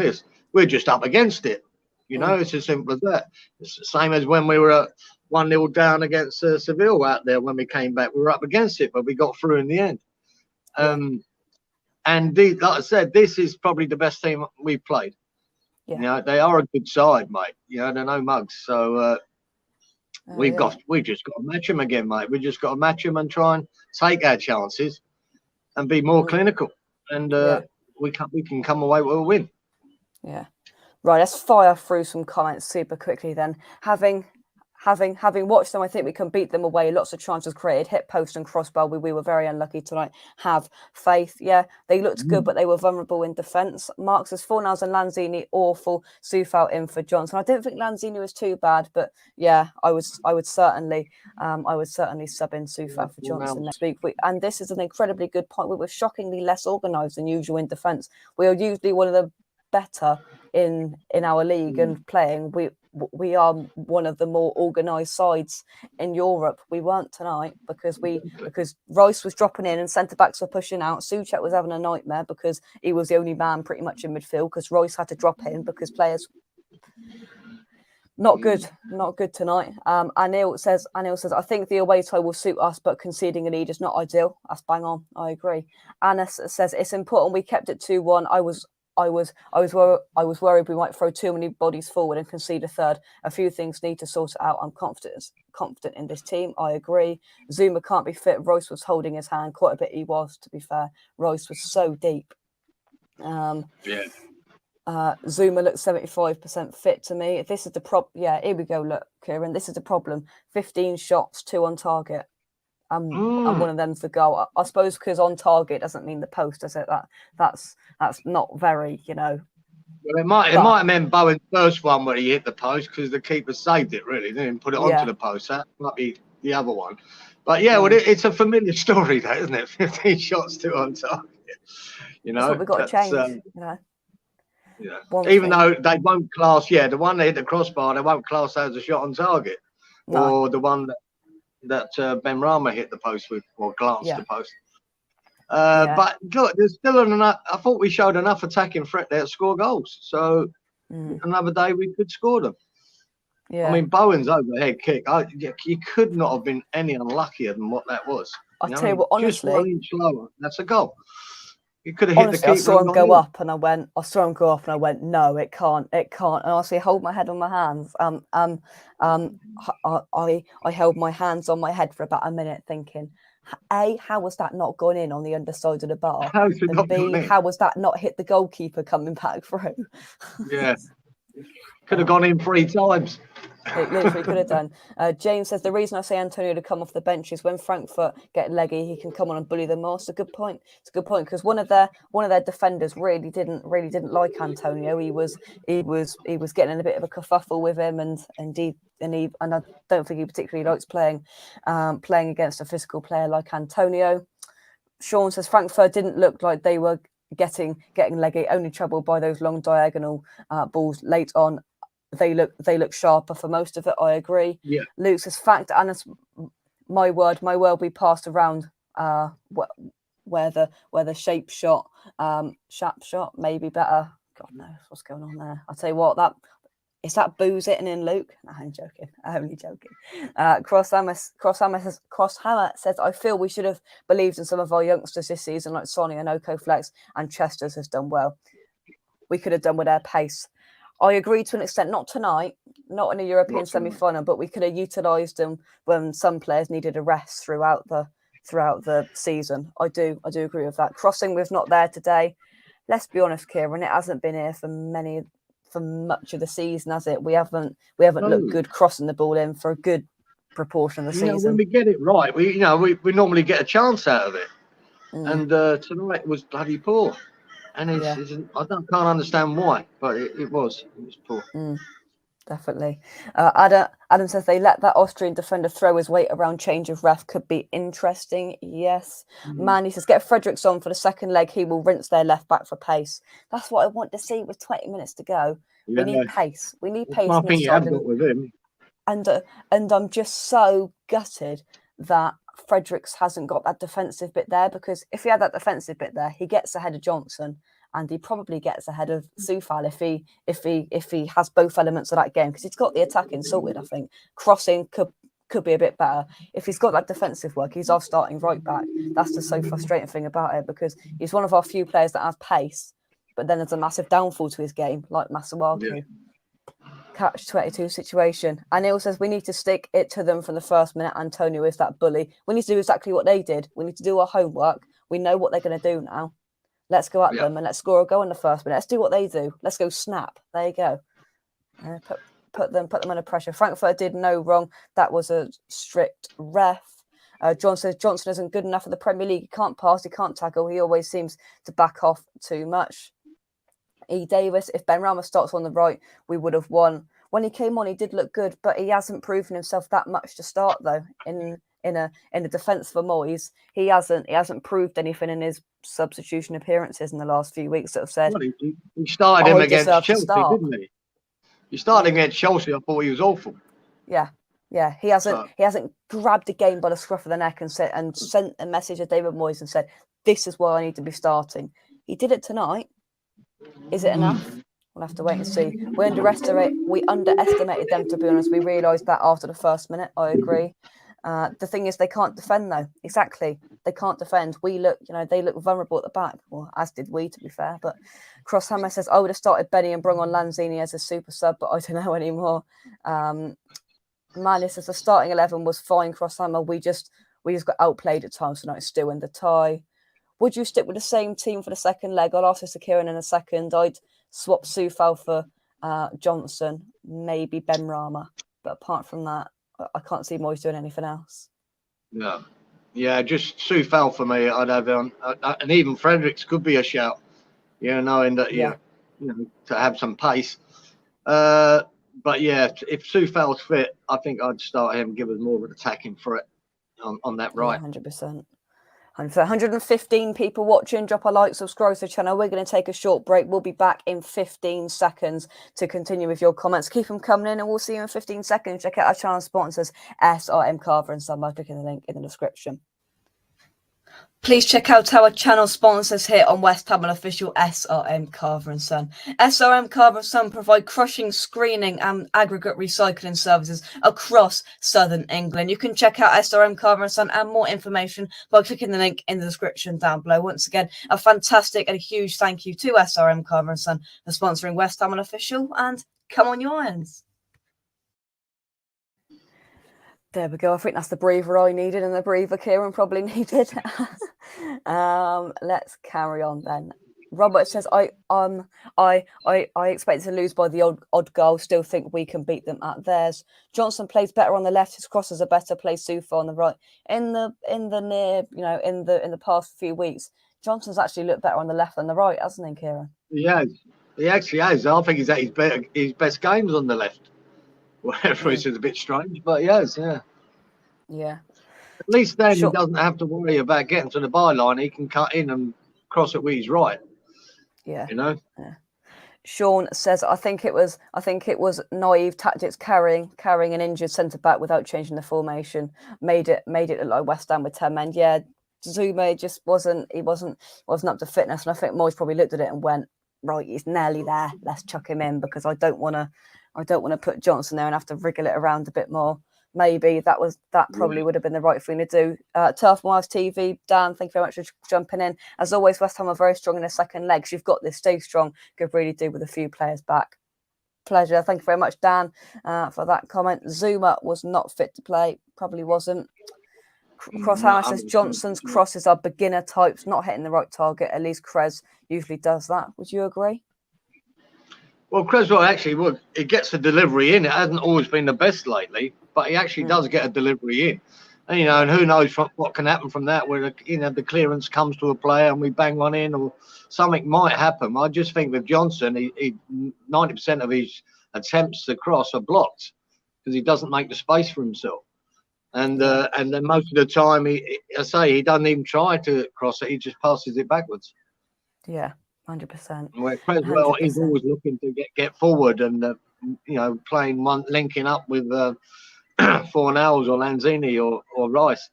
We're just up against it. It's as simple as that. It's the same as when we were 1-0 down against Seville out there. When we came back, we were up against it, but we got through in the end. And like I said, this is probably the best team we've played. They are a good side, mate. They're no mugs. So we've just got to match them again, mate. We've just got to match them and try and take our chances and be more clinical. And we can come away with a win. Yeah. Right, let's fire through some comments super quickly then. Having watched them, I think we can beat them away. Lots of chances created, hit post and crossbar. We were very unlucky tonight. Have faith. Yeah, they looked good, but they were vulnerable in defence. Mark says Fornals and Lanzini awful. Soufal in for Johnson. I didn't think Lanzini was too bad, but yeah, I would certainly sub in Soufal for Johnson next week. And this is an incredibly good point. We were shockingly less organised than usual in defence. We are usually one of the better in our league and playing. We are one of the more organised sides in Europe. We weren't tonight because Rice was dropping in and centre backs were pushing out. Soucek was having a nightmare because he was the only man pretty much in midfield because Rice had to drop in because players not good tonight. Anil says I think the away tie will suit us, but conceding a lead is not ideal. That's bang on. I agree. Anna says it's important we kept it 2-1. I was worried we might throw too many bodies forward and concede a third. A few things need to sort it out. I'm confident in this team. I agree. Zuma can't be fit. Royce was holding his hand quite a bit. He was, to be fair. Royce was so deep. Zuma looks 75% fit to me. This is the here we go. Look, Kieran, this is the problem. 15 shots, 2 on target. And one of them's the goal. I suppose because on target doesn't mean the post, does it? That's not very, Well, it might have meant Bowen's first one where he hit the post because the keeper saved it. Really, they didn't put it onto the post. That might be the other one. But well, it's a familiar story, though, isn't it? 15 shots, 2 on target. That's what we've got to change. Even though they won't class, the one that hit the crossbar, they won't class that as a shot on target, or the one that Benrahma hit the post with or glanced the post. But look, there's still enough. I thought we showed enough attacking threat there to score goals. So another day we could score them. Yeah. I mean, Bowen's overhead kick. You could not have been any unluckier than what that was. I'll tell you what, honestly, just 1 inch lower. That's a goal. You could have hit the keeper. I saw him go up, and I went, no, it can't. And honestly, I hold my head on my hands. I held my hands on my head for about a minute, thinking, A, how was that not gone in on the underside of the bar? And B, how was that not hit the goalkeeper coming back through? Yeah. Could have gone in 3 times. It literally could have done. James says the reason I say Antonio to come off the bench is when Frankfurt get leggy, he can come on and bully them more. It's a good point. It's a good point because one of their defenders really didn't like Antonio. He was getting in a bit of a kerfuffle with him, and I don't think he particularly likes playing against a physical player like Antonio. Sean says Frankfurt didn't look like they were getting leggy, only troubled by those long diagonal balls late on. They look sharper for most of it. I agree. Yeah. Luke says fact, and it's my word we passed around where the shape shot, sharp shot, maybe better. God knows what's going on there. I'll tell you what, that booze hitting in Luke. No, I'm joking. I'm only joking. Crosshammer says I feel we should have believed in some of our youngsters this season, like Sonny and Okoflex, and Chester's has done well. We could have done with their pace. I agree to an extent, not tonight, not in a European semi-final, but we could have utilised them when some players needed a rest throughout the season. I do agree with that. Crossing was not there today. Let's be honest, Kieran, it hasn't been here for much of the season, has it? We haven't looked good crossing the ball in for a good proportion of the season. When we get it right, we normally get a chance out of it, and tonight was bloody poor. And I can't understand why, but it was poor. Definitely. Adam says they let that Austrian defender throw his weight around. Change of ref could be interesting. Yes. Mandy says get Fredericks on for the second leg. He will rinse their left back for pace. That's what I want to see with 20 minutes to go. Yeah. We need pace. We need pace. I think you have got with him. And I'm just so gutted that Fredericks hasn't got that defensive bit there, because if he had that defensive bit there, he gets ahead of Johnson, and he probably gets ahead of Soufal if he has both elements of that game, because he's got the attacking sorted. I think crossing could be a bit better. If he's got that defensive work, he's our starting right back. That's the so frustrating thing about it, because he's one of our few players that has pace, but then there's a massive downfall to his game, like Masuaku. Yeah. Catch-22 situation. And Neil says we need to stick it to them from the first minute. Antonio is that bully. We need to do exactly what they did. We need to do our homework. We know what they're going to do now. Let's go at them and let's score a goal in the first minute. Let's do what they do. Let's go snap. There you go. Put them under pressure. Frankfurt did no wrong. That was a strict ref. John says Johnson isn't good enough for the Premier League. He can't pass. He can't tackle. He always seems to back off too much. E. Davis, if Benrahma starts on the right, we would have won. When he came on, he did look good, but he hasn't proven himself that much to start, though. In a defence for Moyes, he hasn't proved anything in his substitution appearances in the last few weeks that have said. Well, he started him against Chelsea, didn't he? He started against Chelsea. I thought he was awful. Yeah. He hasn't grabbed a game by the scruff of the neck and sent a message to David Moyes and said, "This is why I need to be starting." He did it tonight. Is it enough? We'll have to wait and see. We underestimated them, to be honest. We realised that after the first minute. I agree. The thing is, they can't defend, though. Exactly. They can't defend. They look vulnerable at the back. Well, as did we, to be fair. But Crosshammer says, I would have started Benny and brung on Lanzini as a super sub, but I don't know anymore. Manny says the starting 11 was fine, Crosshammer. We just got outplayed at times tonight, still in the tie. Would you stick with the same team for the second leg? I'll ask this to Kieran in a second. I'd swap Soufal for Johnson, maybe Benrahma. But apart from that, I can't see Moyes doing anything else. No. Yeah, just Soufal for me. I'd have on, and even Fredericks could be a shout. Knowing that to have some pace. But yeah, if Soufal's fit, I think I'd start him. Give us more of an attacking threat on that right. 100%. 115 people watching. Drop a like, subscribe to the channel. We're going to take a short break. We'll be back in 15 seconds to continue with your comments. Keep them coming in, and we'll see you in 15 seconds. Check out our channel sponsors, SRM Carver and Son, by clicking the link in the description. Please check out our channel sponsors here on West Ham and official SRM Carver and Son. SRM Carver and Son provide crushing, screening and aggregate recycling services across southern England. You can check out SRM Carver and Son and more information by clicking the link in the description down below. Once again, a fantastic and a huge thank you to SRM Carver and Son for sponsoring West Ham and official, and come on your irons. There we go. I think that's the breather I needed and the breather Kieran probably needed. Let's carry on then. Robert says, I expect to lose by the odd goal. Still think we can beat them at theirs. Johnson plays better on the left. His crosses are better. Plays Soufal on the right. In the past few weeks, Johnson's actually looked better on the left than the right, hasn't he, Kieran? Yeah, he actually has. I think he's at his best games on the left. Whatever is a bit strange, but yes, yeah. At least then he doesn't have to worry about getting to the byline. He can cut in and cross it with his right. Yeah. Yeah. Sean says, I think it was naive tactics carrying an injured centre back without changing the formation. Made it look like West Ham with 10 men. Yeah, Zouma just wasn't up to fitness, and I think Moyes probably looked at it and went, right, he's nearly there. Let's chuck him in, because I don't want to put Johnson there and have to wriggle it around a bit more. Maybe that probably would have been the right thing to do. Turf Miles TV, Dan, thank you very much for jumping in. As always, West Ham are very strong in the second legs. You've got this. Stay strong. Could really do with a few players back. Pleasure. Thank you very much, Dan, for that comment. Zouma was not fit to play. Probably wasn't. Crosshammer says Johnson's crosses are beginner types, not hitting the right target. At least Krez usually does that. Would you agree? Well, Creswell actually it gets the delivery in. It hasn't always been the best lately, but he actually does get a delivery in. And, and who knows what can happen from that, where the clearance comes to a player and we bang one in, or something might happen. I just think with Johnson, he 90% of his attempts to cross are blocked because he doesn't make the space for himself. And then most of the time, he doesn't even try to cross it. He just passes it backwards. Yeah. 100%. Where Creswell is always looking to get forward and playing linking up with Fornals or Lanzini or Rice,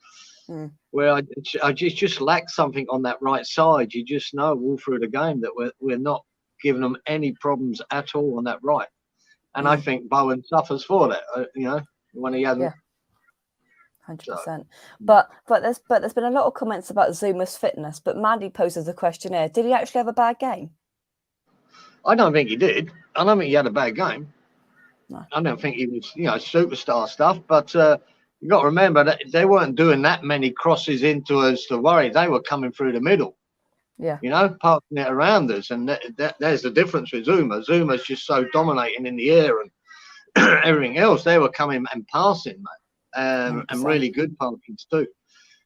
where I just lack something on that right side. You just know all through the game that we're not giving them any problems at all on that right, and I think Bowen suffers for that. When he hasn't. 100%. But there's been a lot of comments about Zouma's fitness. But Mandy poses the question here: did he actually have a bad game? I don't think he did. I don't think he had a bad game. No. I don't think he was, superstar stuff. But you got to remember that they weren't doing that many crosses into us to worry. They were coming through the middle. Yeah. Passing it around us, and there's the difference with Zouma. Zouma's just so dominating in the air and everything else. They were coming and passing, mate. And really good passings too.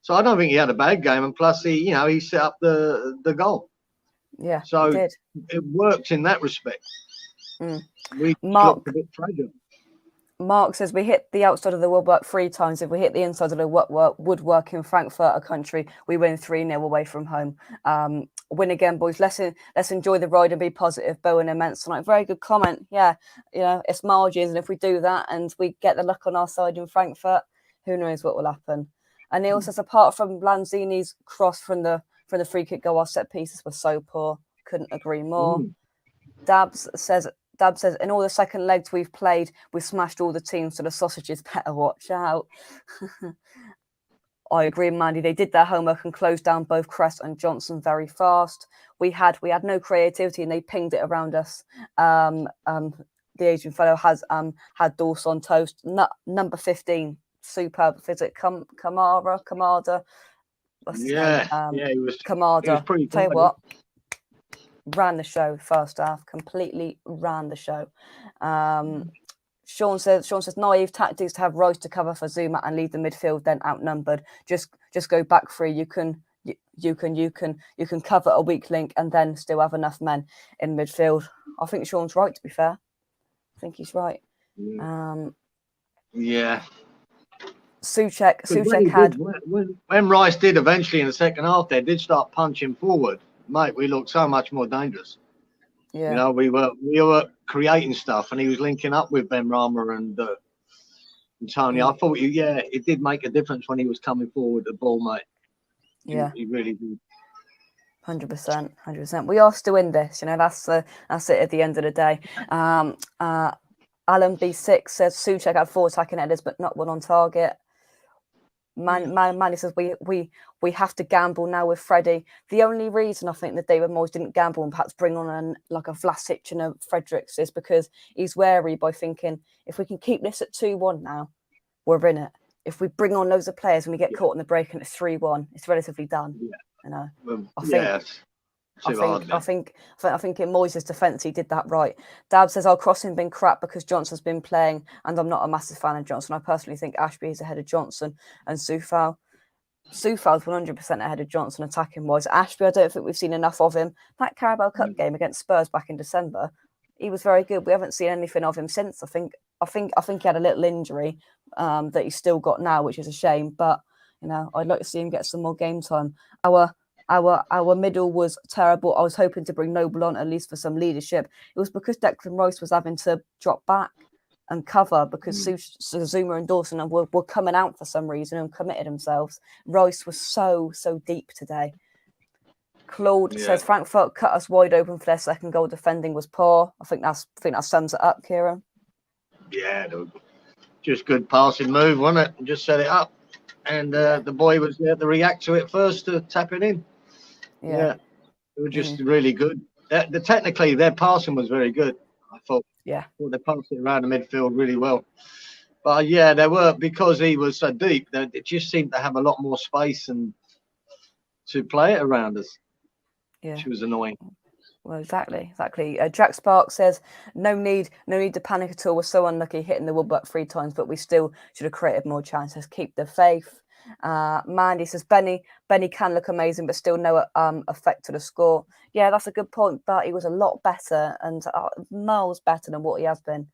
So I don't think he had a bad game, and plus he set up the goal. Yeah, so he did. It worked in that respect. We Mark, looked a bit fragile. Mark says we hit the outside of the woodwork 3 times. If we hit the inside of the woodwork in Frankfurt, a country, we win 3-0 away from home. Win again, boys. Let's enjoy the ride and be positive. Bowen immense tonight. Very good comment. Yeah, it's margins, and if we do that and we get the luck on our side in Frankfurt, who knows what will happen. And Neil says, apart from Lanzini's cross from the free kick goal, our set pieces were so poor. Couldn't agree more. Dabs says, in all the second legs we've played, we've smashed all the teams, so the sausages better watch out. I agree, Mandy. They did their homework and closed down both Crest and Johnson very fast. We had no creativity, and they pinged it around us. The Asian fellow has had Dawson on toast. Number 15, superb physic. Kamada. what's his Yeah, name? he was Kamada. pretty Tell you tidy. what, ran the show first half, completely ran the show. Sean says naive tactics to have Rice to cover for Zuma and leave the midfield then outnumbered. Just go back three. You can cover a weak link and then still have enough men in midfield. I think Sean's right, to be fair. I think he's right. Yeah. Soucek had when Rice did eventually in the second half, they did start punching forward. Mate, we looked so much more dangerous. Yeah. You know, we were creating stuff, and he was linking up with Benrahma and Tony. I thought, it did make a difference when he was coming forward the ball, mate. Yeah, he really did. 100%. We are still in this, you know. That's it at the end of the day. Alan B6 says Soucek had 4 attacking headers, but not one on target. Manny says we have to gamble now with Freddie. The only reason I think that David Moyes didn't gamble and perhaps bring on a Vlasic and a Fredericks is because he's wary by thinking, if we can keep this at 2-1 now, we're in it. If we bring on loads of players and we get caught in the break and it's 3-1, it's relatively done. Yeah. You know, I think in Moyes' defence he did that right. Dab says our crossing been crap because Johnson's been playing, and I'm not a massive fan of Johnson. I personally think Ashby is ahead of Johnson and Soufal's 100% ahead of Johnson attacking wise. Ashby, I don't think we've seen enough of him. That Carabao Cup game against Spurs back in December, he was very good. We haven't seen anything of him since. I think he had a little injury that he's still got now, which is a shame. But you know, I'd like to see him get some more game time. Our middle was terrible. I was hoping to bring Noble on at least for some leadership. It was because Declan Rice was having to drop back and cover because Zuma and Dawson were coming out for some reason and committed themselves. Rice was so deep today. Claude says Frankfurt cut us wide open for their second goal. Defending was poor. I think that sums it up, Kieran. Yeah, just good passing move, wasn't it? Just set it up, and the boy was there to react to it first to tap it in. Yeah, it was just really good. Technically, their passing was very good. I thought. Yeah. Well, they passed it around the midfield really well. But yeah, they were, because he was so deep. It just seemed to have a lot more space and to play it around us. Yeah, which was annoying. Well, exactly. Jack Spark says, no need to panic at all. We're so unlucky hitting the woodbuck 3 times, but we still should have created more chances. Keep the faith. Mandy says, Benny can look amazing, but still no effect to the score. Yeah, that's a good point, but he was a lot better and miles better than what he has been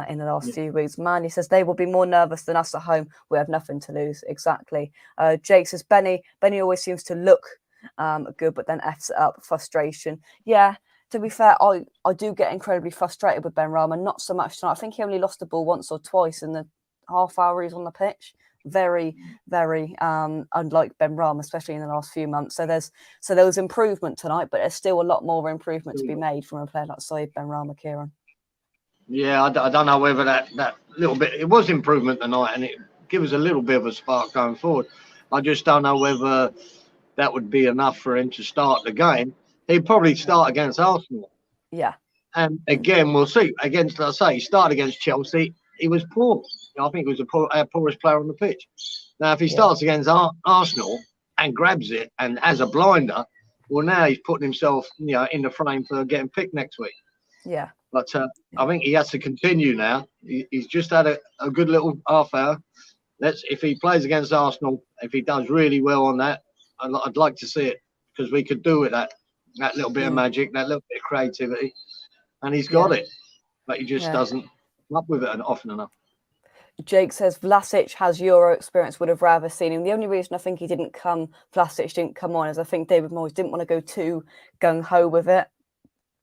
in the last few weeks. Mandy says, they will be more nervous than us at home. We have nothing to lose. Exactly. Jake says, Benny always seems to look good, but then F's it up. Frustration. Yeah, to be fair, I do get incredibly frustrated with Benrahma. Not so much tonight. I think he only lost the ball once or twice in the half hour he's on the pitch. Very, very unlike Benrahma, especially in the last few months. So there was improvement tonight, but there's still a lot more improvement to be made from a player like Saeed Benrahma, Kieran. Yeah, I don't know whether that little bit, it was improvement tonight, and it gives us a little bit of a spark going forward. I just don't know whether that would be enough for him to start the game. He'd probably start against Arsenal. Yeah. And again, we'll see. Against, let's say, he started against Chelsea. He was poor. I think he was our poorest player on the pitch. Now, if he starts against Arsenal and grabs it and has a blinder, well, now he's putting himself, in the frame for getting picked next week. Yeah. But I think he has to continue now. He's just had a good little half hour. If he plays against Arsenal, if he does really well on that, I'd like to see it, because we could do with that little bit of magic, that little bit of creativity, and he's got it, but he just doesn't come up with it often enough. Jake says Vlasic has Euro experience, would have rather seen him. The only reason I think Vlasic didn't come on, is I think David Moyes didn't want to go too gung-ho with it,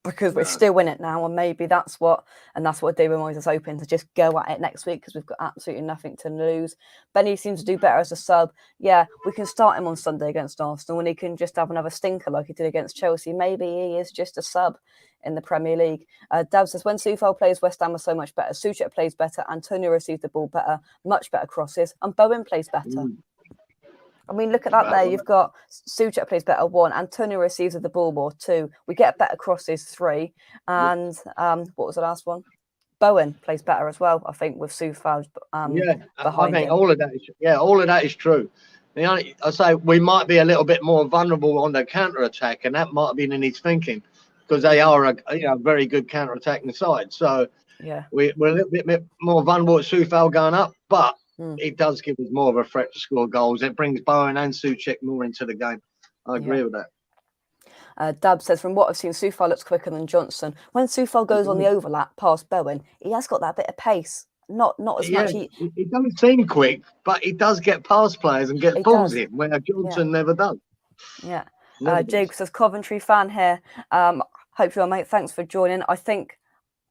because we're still in it now, and maybe that's what David Moyes is hoping, to just go at it next week, because we've got absolutely nothing to lose. Benny seems to do better as a sub. Yeah, we can start him on Sunday against Arsenal, and he can just have another stinker like he did against Chelsea. Maybe he is just a sub in the Premier League. Dav says, when Soufal plays, West Ham are so much better. Soucek plays better. Antonio receives the ball better, much better crosses, and Bowen plays better. I mean, look at that there. You've got Soucek plays better, 1. Antonio receives the ball more, 2. We get better crosses, 3. And what was the last one? Bowen plays better as well, I think, with Soufal behind I think him. all of that is true. I say we might be a little bit more vulnerable on the counter attack, and that might have been in his thinking because they are a very good counter attacking side. So we're a little bit more vulnerable at Soufal going up, but it does give us more of a threat to score goals. It brings Bowen and Soucek more into the game. I agree with that. Dab says, from what I've seen, Soufal looks quicker than Johnson. When Soufal goes on the overlap past Bowen, he has got that bit of pace. Not as much. He doesn't seem quick, but he does get past players and get balls in, where Johnson never does. Yeah. Jake says, Coventry fan here. Hope you're, mate. Thanks for joining. I think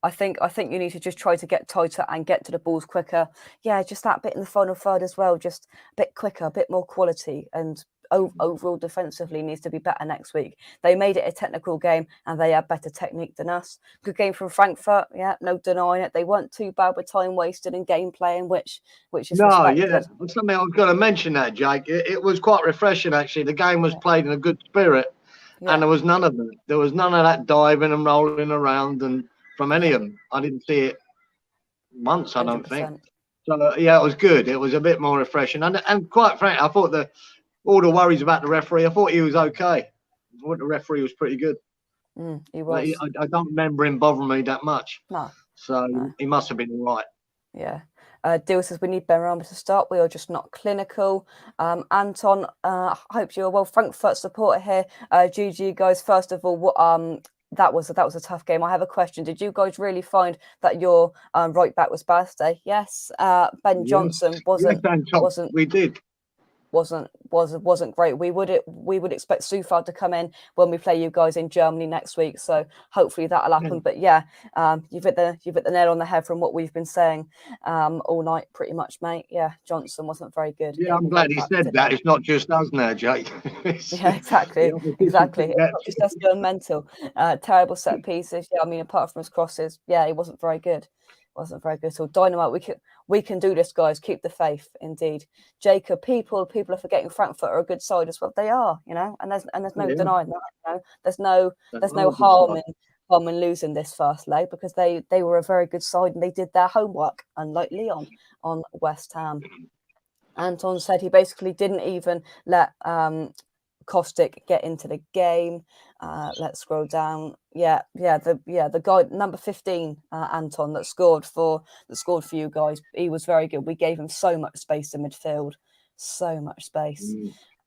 you need to just try to get tighter and get to the balls quicker. Yeah, just that bit in the final third as well. Just a bit quicker, a bit more quality, and overall defensively needs to be better next week. They made it a technical game and they had better technique than us. Good game from Frankfurt. Yeah, no denying it. They weren't too bad with time wasted and game playing, which is respected. Something I was going to mention that, Jake. It was quite refreshing actually. The game was played in a good spirit, and there was none of that. There was none of that diving and rolling around and from any of them. I didn't see it once, I don't think. So it was good. It was a bit more refreshing, and quite frankly, I thought all the worries about the referee, I thought he was okay. I thought the referee was pretty good. He was. I don't remember him bothering me that much. No. So he must have been all right. Yeah. Deal says we need Benrahma to start. We are just not clinical. Anton, hope you're well. Frankfurt supporter here. GG guys. First of all, that was a tough game. I have a question. Did you guys really find that your right back was bad today? Yes. Ben Johnson wasn't. We did. Wasn't great. We would expect Soufal to come in when we play you guys in Germany next week. So hopefully that'll happen. But you've hit the nail on the head from what we've been saying all night, pretty much, mate. Yeah, Johnson wasn't very good. Yeah, I'm glad he said that. It's not just us now, Jake. Yeah, exactly. It's not just us going mental. Terrible set pieces. Yeah, I mean, apart from his crosses, he wasn't very good. Wasn't very good at all. Dynamite, we can do this, guys. Keep the faith, indeed. Jacob, people are forgetting Frankfurt are a good side as well. They are, and there's no denying that. There's no harm in losing this first leg because they were a very good side and they did their homework, unlike Lyon on West Ham. Anton said he basically didn't even let Kostic get into the game. Let's scroll down. The guy number 15, Anton, that scored for you guys. He was very good. We gave him so much space in midfield, so much space.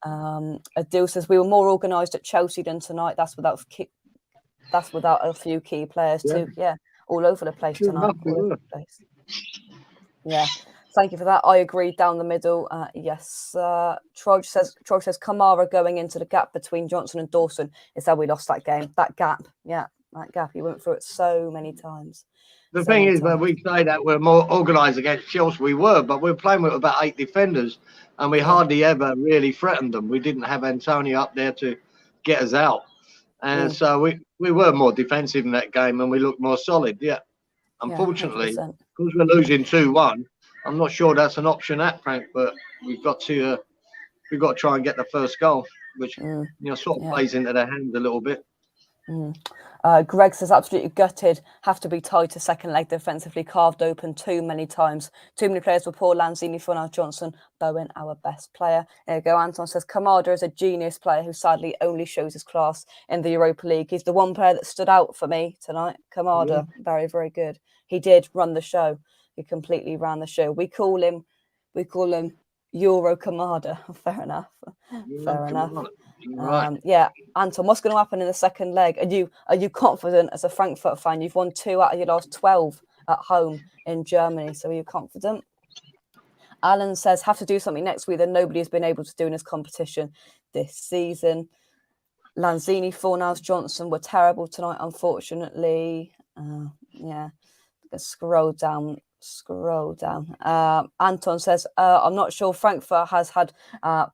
Adil says we were more organised at Chelsea than tonight. That's without a few key players too. Yeah, all over the place tonight. All over the place. Yeah. Thank you for that. I agree. Down the middle, yes. Troj says Kamara going into the gap between Johnson and Dawson is how we lost that game. That gap, that gap. He went through it so many times. The thing is, when we say that we're more organised against Chelsea, we were, but we were playing with about 8 defenders, and we hardly ever really threatened them. We didn't have Antonio up there to get us out, and so we were more defensive in that game, and we looked more solid. Yeah, unfortunately, because we're losing 2-1. I'm not sure that's an option at Frankfurt. We've got to try and get the first goal, which sort of plays into their hands a little bit. Greg says absolutely gutted. Have to be tied to second leg defensively, carved open too many times. Too many players were poor. Lanzini, Fornals, Johnson, Bowen, our best player. There you go. Anton says Kamada is a genius player who sadly only shows his class in the Europa League. He's the one player that stood out for me tonight. Kamada, very, very good. He did run the show. He completely ran the show. We call him Euro Kamada. Fair enough. Fair enough. Right. Anton, what's going to happen in the second leg? Are you confident as a Frankfurt fan? You've won 2 out of your last 12 at home in Germany. So are you confident? Alan says have to do something next week that nobody has been able to do in this competition this season. Lanzini, Fornals, Johnson were terrible tonight, unfortunately. Scroll down. Anton says, I'm not sure Frankfurt has had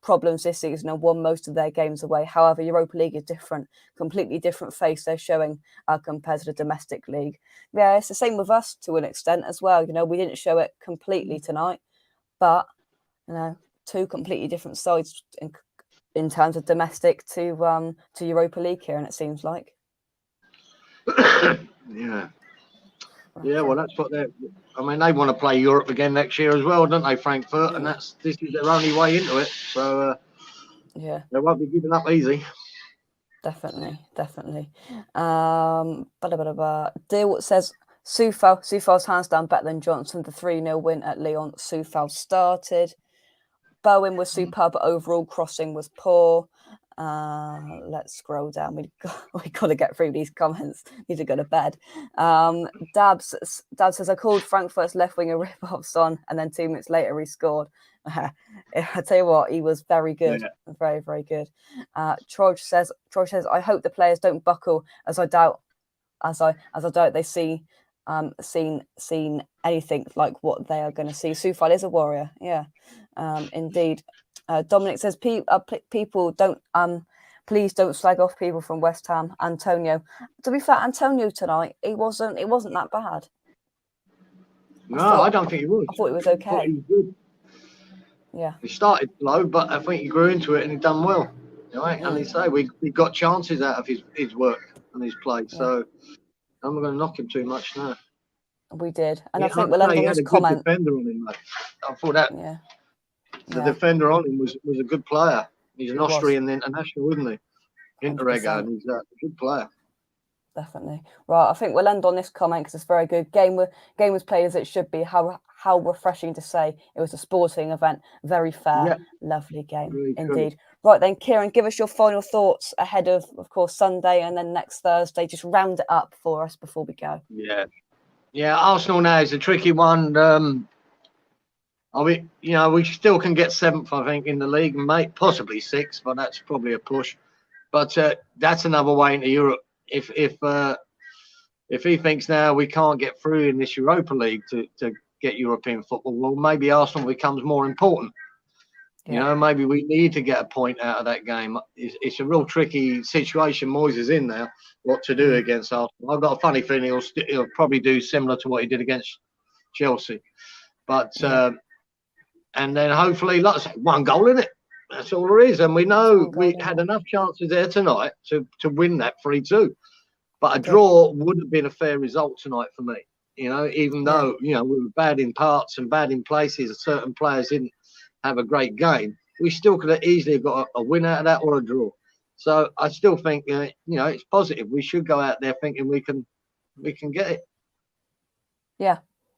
problems this season and won most of their games away. However, Europa League is different, completely different face they're showing compared to the domestic league. Yeah, it's the same with us to an extent as well. We didn't show it completely tonight, but 2 completely different sides in terms of domestic to Europa League here, and it seems like. Yeah. Yeah, well, that's what they're. I mean, they want to play Europe again next year as well, don't they, Frankfurt? Yeah. And this is their only way into it. So Yeah, they won't be giving up easy. definitely. Deal says Soufal's hands down better than Johnson. The 3-0 win at Lyon. Soufal started. Bowen was superb, but overall crossing was poor. Let's scroll down. We got to get through these comments. Need to go to bed. Dabs says I called Frankfurt's left winger rip-offs on, and then 2 minutes later he scored. I tell you what, he was very good, very, very good. Troj says I hope the players don't buckle, as I doubt they seen anything like what they are going to see. Soufal is a warrior, yeah, indeed. Dominic says people don't please don't slag off people from West Ham. Antonio, to be fair, Antonio tonight it wasn't that bad. I don't think he was. I thought it was okay. I thought he was good. Yeah, he started low, but I think he grew into it and he done well. Right, and he say we got chances out of his work and his play. So I'm not going to knock him too much now. We did, and I think we'll end on this comment. Good defender on him, mate. I thought that. Yeah. The defender on him was a good player. He's an Austrian international, isn't he? Interrega, and he's a good player. Definitely. Right, I think we'll end on this comment because it's very good. Game was played as it should be. How refreshing to say it was a sporting event. Very fair, lovely game Really indeed. cool. Right then, Kieran, give us your final thoughts ahead of course, Sunday and then next Thursday. Just round it up for us before we go. Yeah. Arsenal now is a tricky one. We still can get 7th, I think, in the league, mate. Possibly 6th, but that's probably a push. But that's another way into Europe. If he thinks now we can't get through in this Europa League to get European football, well, maybe Arsenal becomes more important. Maybe we need to get a point out of that game. It's a real tricky situation Moyes is in now, what to do against Arsenal. I've got a funny feeling he'll probably do similar to what he did against Chelsea. But and then hopefully, like I say, 1 goal in it. That's all there is. And we know we had enough chances there tonight to win that 3-2. But a draw would have been a fair result tonight for me. Even though, we were bad in parts and bad in places, certain players didn't have a great game, we still could have easily got a win out of that or a draw. So I still think, it's positive. We should go out there thinking we can get it.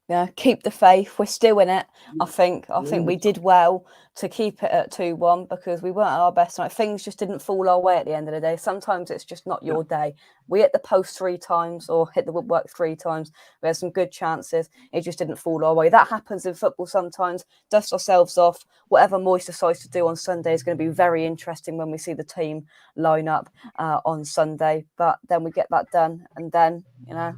Yeah, keep the faith. We're still in it. I think we did well to keep it at 2-1 because we weren't at our best tonight. Things just didn't fall our way at the end of the day. Sometimes it's just not your day. We hit the post 3 times or hit the woodwork 3 times. We had some good chances. It just didn't fall our way. That happens in football sometimes. Dust ourselves off. Whatever Moyes decides to do on Sunday is going to be very interesting when we see the team line up on Sunday. But then we get that done. And then,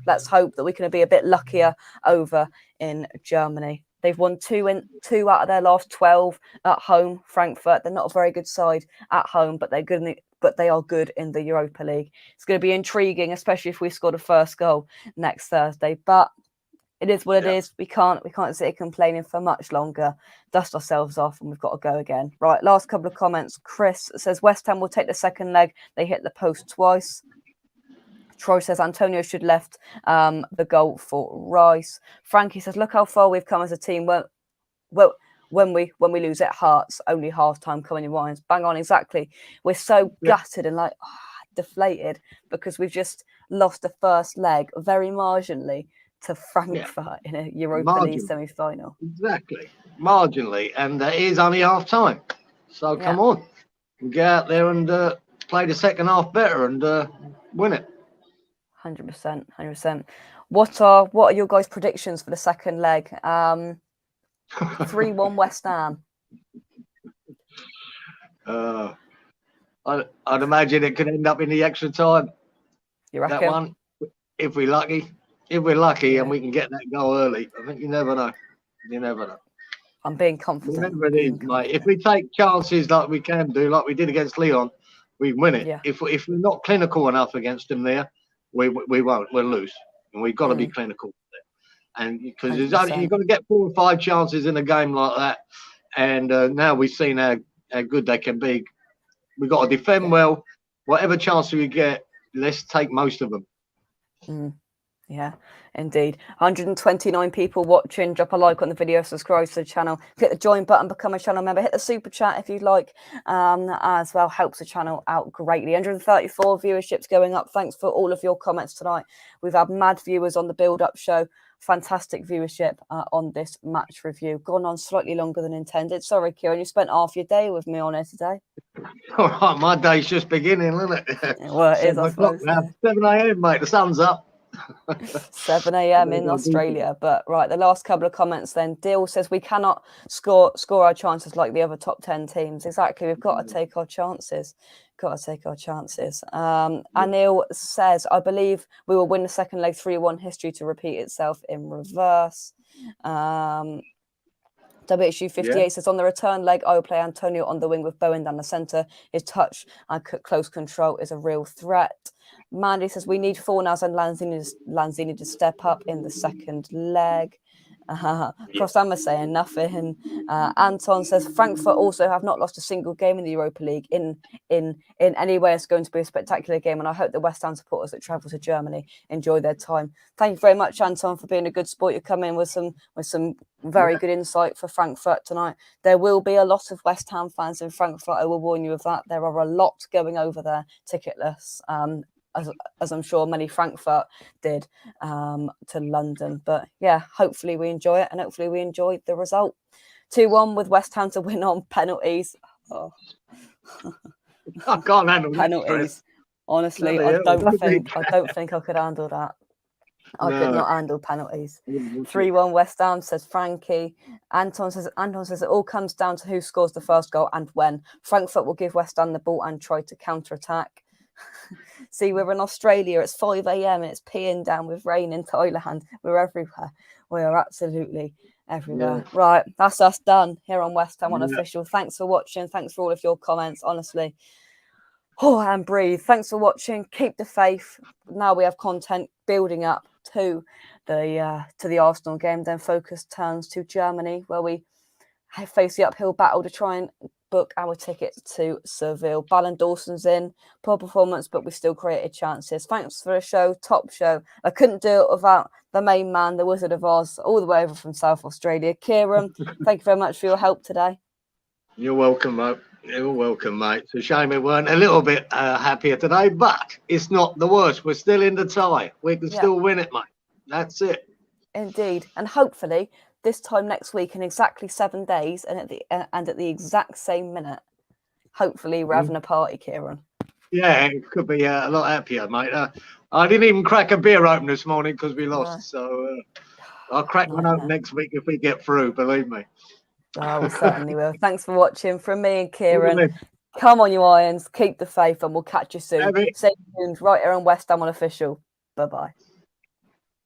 let's hope that we can be a bit luckier over in Germany. They've won 2 out of their last 12 at home. Frankfurt, they're not a very good side at home, but they're good. But they are good in the Europa League. It's going to be intriguing, especially if we score the first goal next Thursday. But it is what it is. We can't sit here complaining for much longer. Dust ourselves off, and we've got to go again. Right, last couple of comments. Chris says West Ham will take the second leg. They hit the post twice. Troy says Antonio should left the goal for Rice. Frankie says, look how far we've come as a team. Well, when we lose at Hearts, only half time coming in Wines. Bang on, exactly. We're so gutted and deflated because we've just lost the first leg very marginally to Frankfurt in a Europa League semi-final. Exactly, marginally, and it is only half time. So come on, get out there and play the second half better and win it. 100%. What are your guys' predictions for the second leg? 3-1 West Ham. I'd imagine it could end up in the extra time. You reckon? That one, if we're lucky, and we can get that goal early. I think you never know. I'm being confident. Whatever it is, mate. If we take chances like we can do, like we did against Lyon, we win it. Yeah. If we're not clinical enough against them there, we won't. We'll lose, and we've got to be clinical. And because you've got to get 4 or 5 chances in a game like that, and now we've seen how good they can be. We've got to defend well. Whatever chance we get, let's take most of them. Yeah, indeed. 129 people watching. Drop a like on the video, subscribe to the channel, click the join button, become a channel member, hit the super chat if you'd like, as well. Helps the channel out greatly. 134 viewerships going up. Thanks for all of your comments tonight. We've had mad viewers on the build-up show. Fantastic viewership on this match review. Gone on slightly longer than intended. Sorry, Kieran, you spent half your day with me on it today. All right, my day's just beginning, isn't it? Well, it is, I suppose. Now, 7 a.m., mate. The sun's up. 7 a.m. in Australia. But right, the last couple of comments then. Deal says we cannot score our chances like the other top 10 teams. Exactly. We've got to take our chances. Anil says, I believe we will win the second leg 3-1, history to repeat itself in reverse. WHU58 says, on the return leg, I will play Antonio on the wing with Bowen down the centre. His touch and close control is a real threat. Mandy says, we need Fornals and Lanzini to step up in the second leg. Crosshammer saying nothing. Anton says, Frankfurt also have not lost a single game in the Europa League. In any way, it's going to be a spectacular game, and I hope the West Ham supporters that travel to Germany enjoy their time. Thank you very much, Anton, for being a good sport. You come in with some very good insight for Frankfurt tonight. There will be a lot of West Ham fans in Frankfurt. I will warn you of that. There are a lot going over there ticketless. As I'm sure many Frankfurt did to London. But yeah, hopefully we enjoy it, and hopefully we enjoyed the result. 2-1 with West Ham to win on penalties. Oh. I can't handle penalties. Honestly, I don't think I could handle that. I could not handle penalties. 3-1 West Ham, says Frankie. Anton says it all comes down to who scores the first goal and when. Frankfurt will give West Ham the ball and try to counter-attack. See, we're in Australia. It's 5 a.m. and it's peeing down with rain in Thailand. We're everywhere. We are absolutely everywhere. Yeah. Right, that's us done here on West Ham Unofficial. Thanks for watching. Thanks for all of your comments. Honestly, and breathe. Thanks for watching. Keep the faith. Now we have content building up to the Arsenal game. Then focus turns to Germany, where we face the uphill battle to try and book our tickets to Seville. Ballon Dawson's in, poor performance, but we still created chances. Thanks for a show, top show. I couldn't do it without the main man, the Wizard of Oz, all the way over from South Australia. Kieran, thank you very much for your help today. You're welcome, mate. You're welcome, mate. It's a shame we weren't a little bit happier today, but it's not the worst. We're still in the tie. We can still win it, mate. That's it. Indeed. And hopefully this time next week in exactly 7 days and at the exact same minute, hopefully we're having a party, Kieran. Yeah, it could be a lot happier, mate. I didn't even crack a beer open this morning because we lost. So I'll crack one open next week if we get through, believe me. Oh, we certainly will. Thanks for watching. From me and Kieran, come on, you Irons. Keep the faith and we'll catch you soon. Stay tuned right here on West Ham Unofficial. Bye-bye.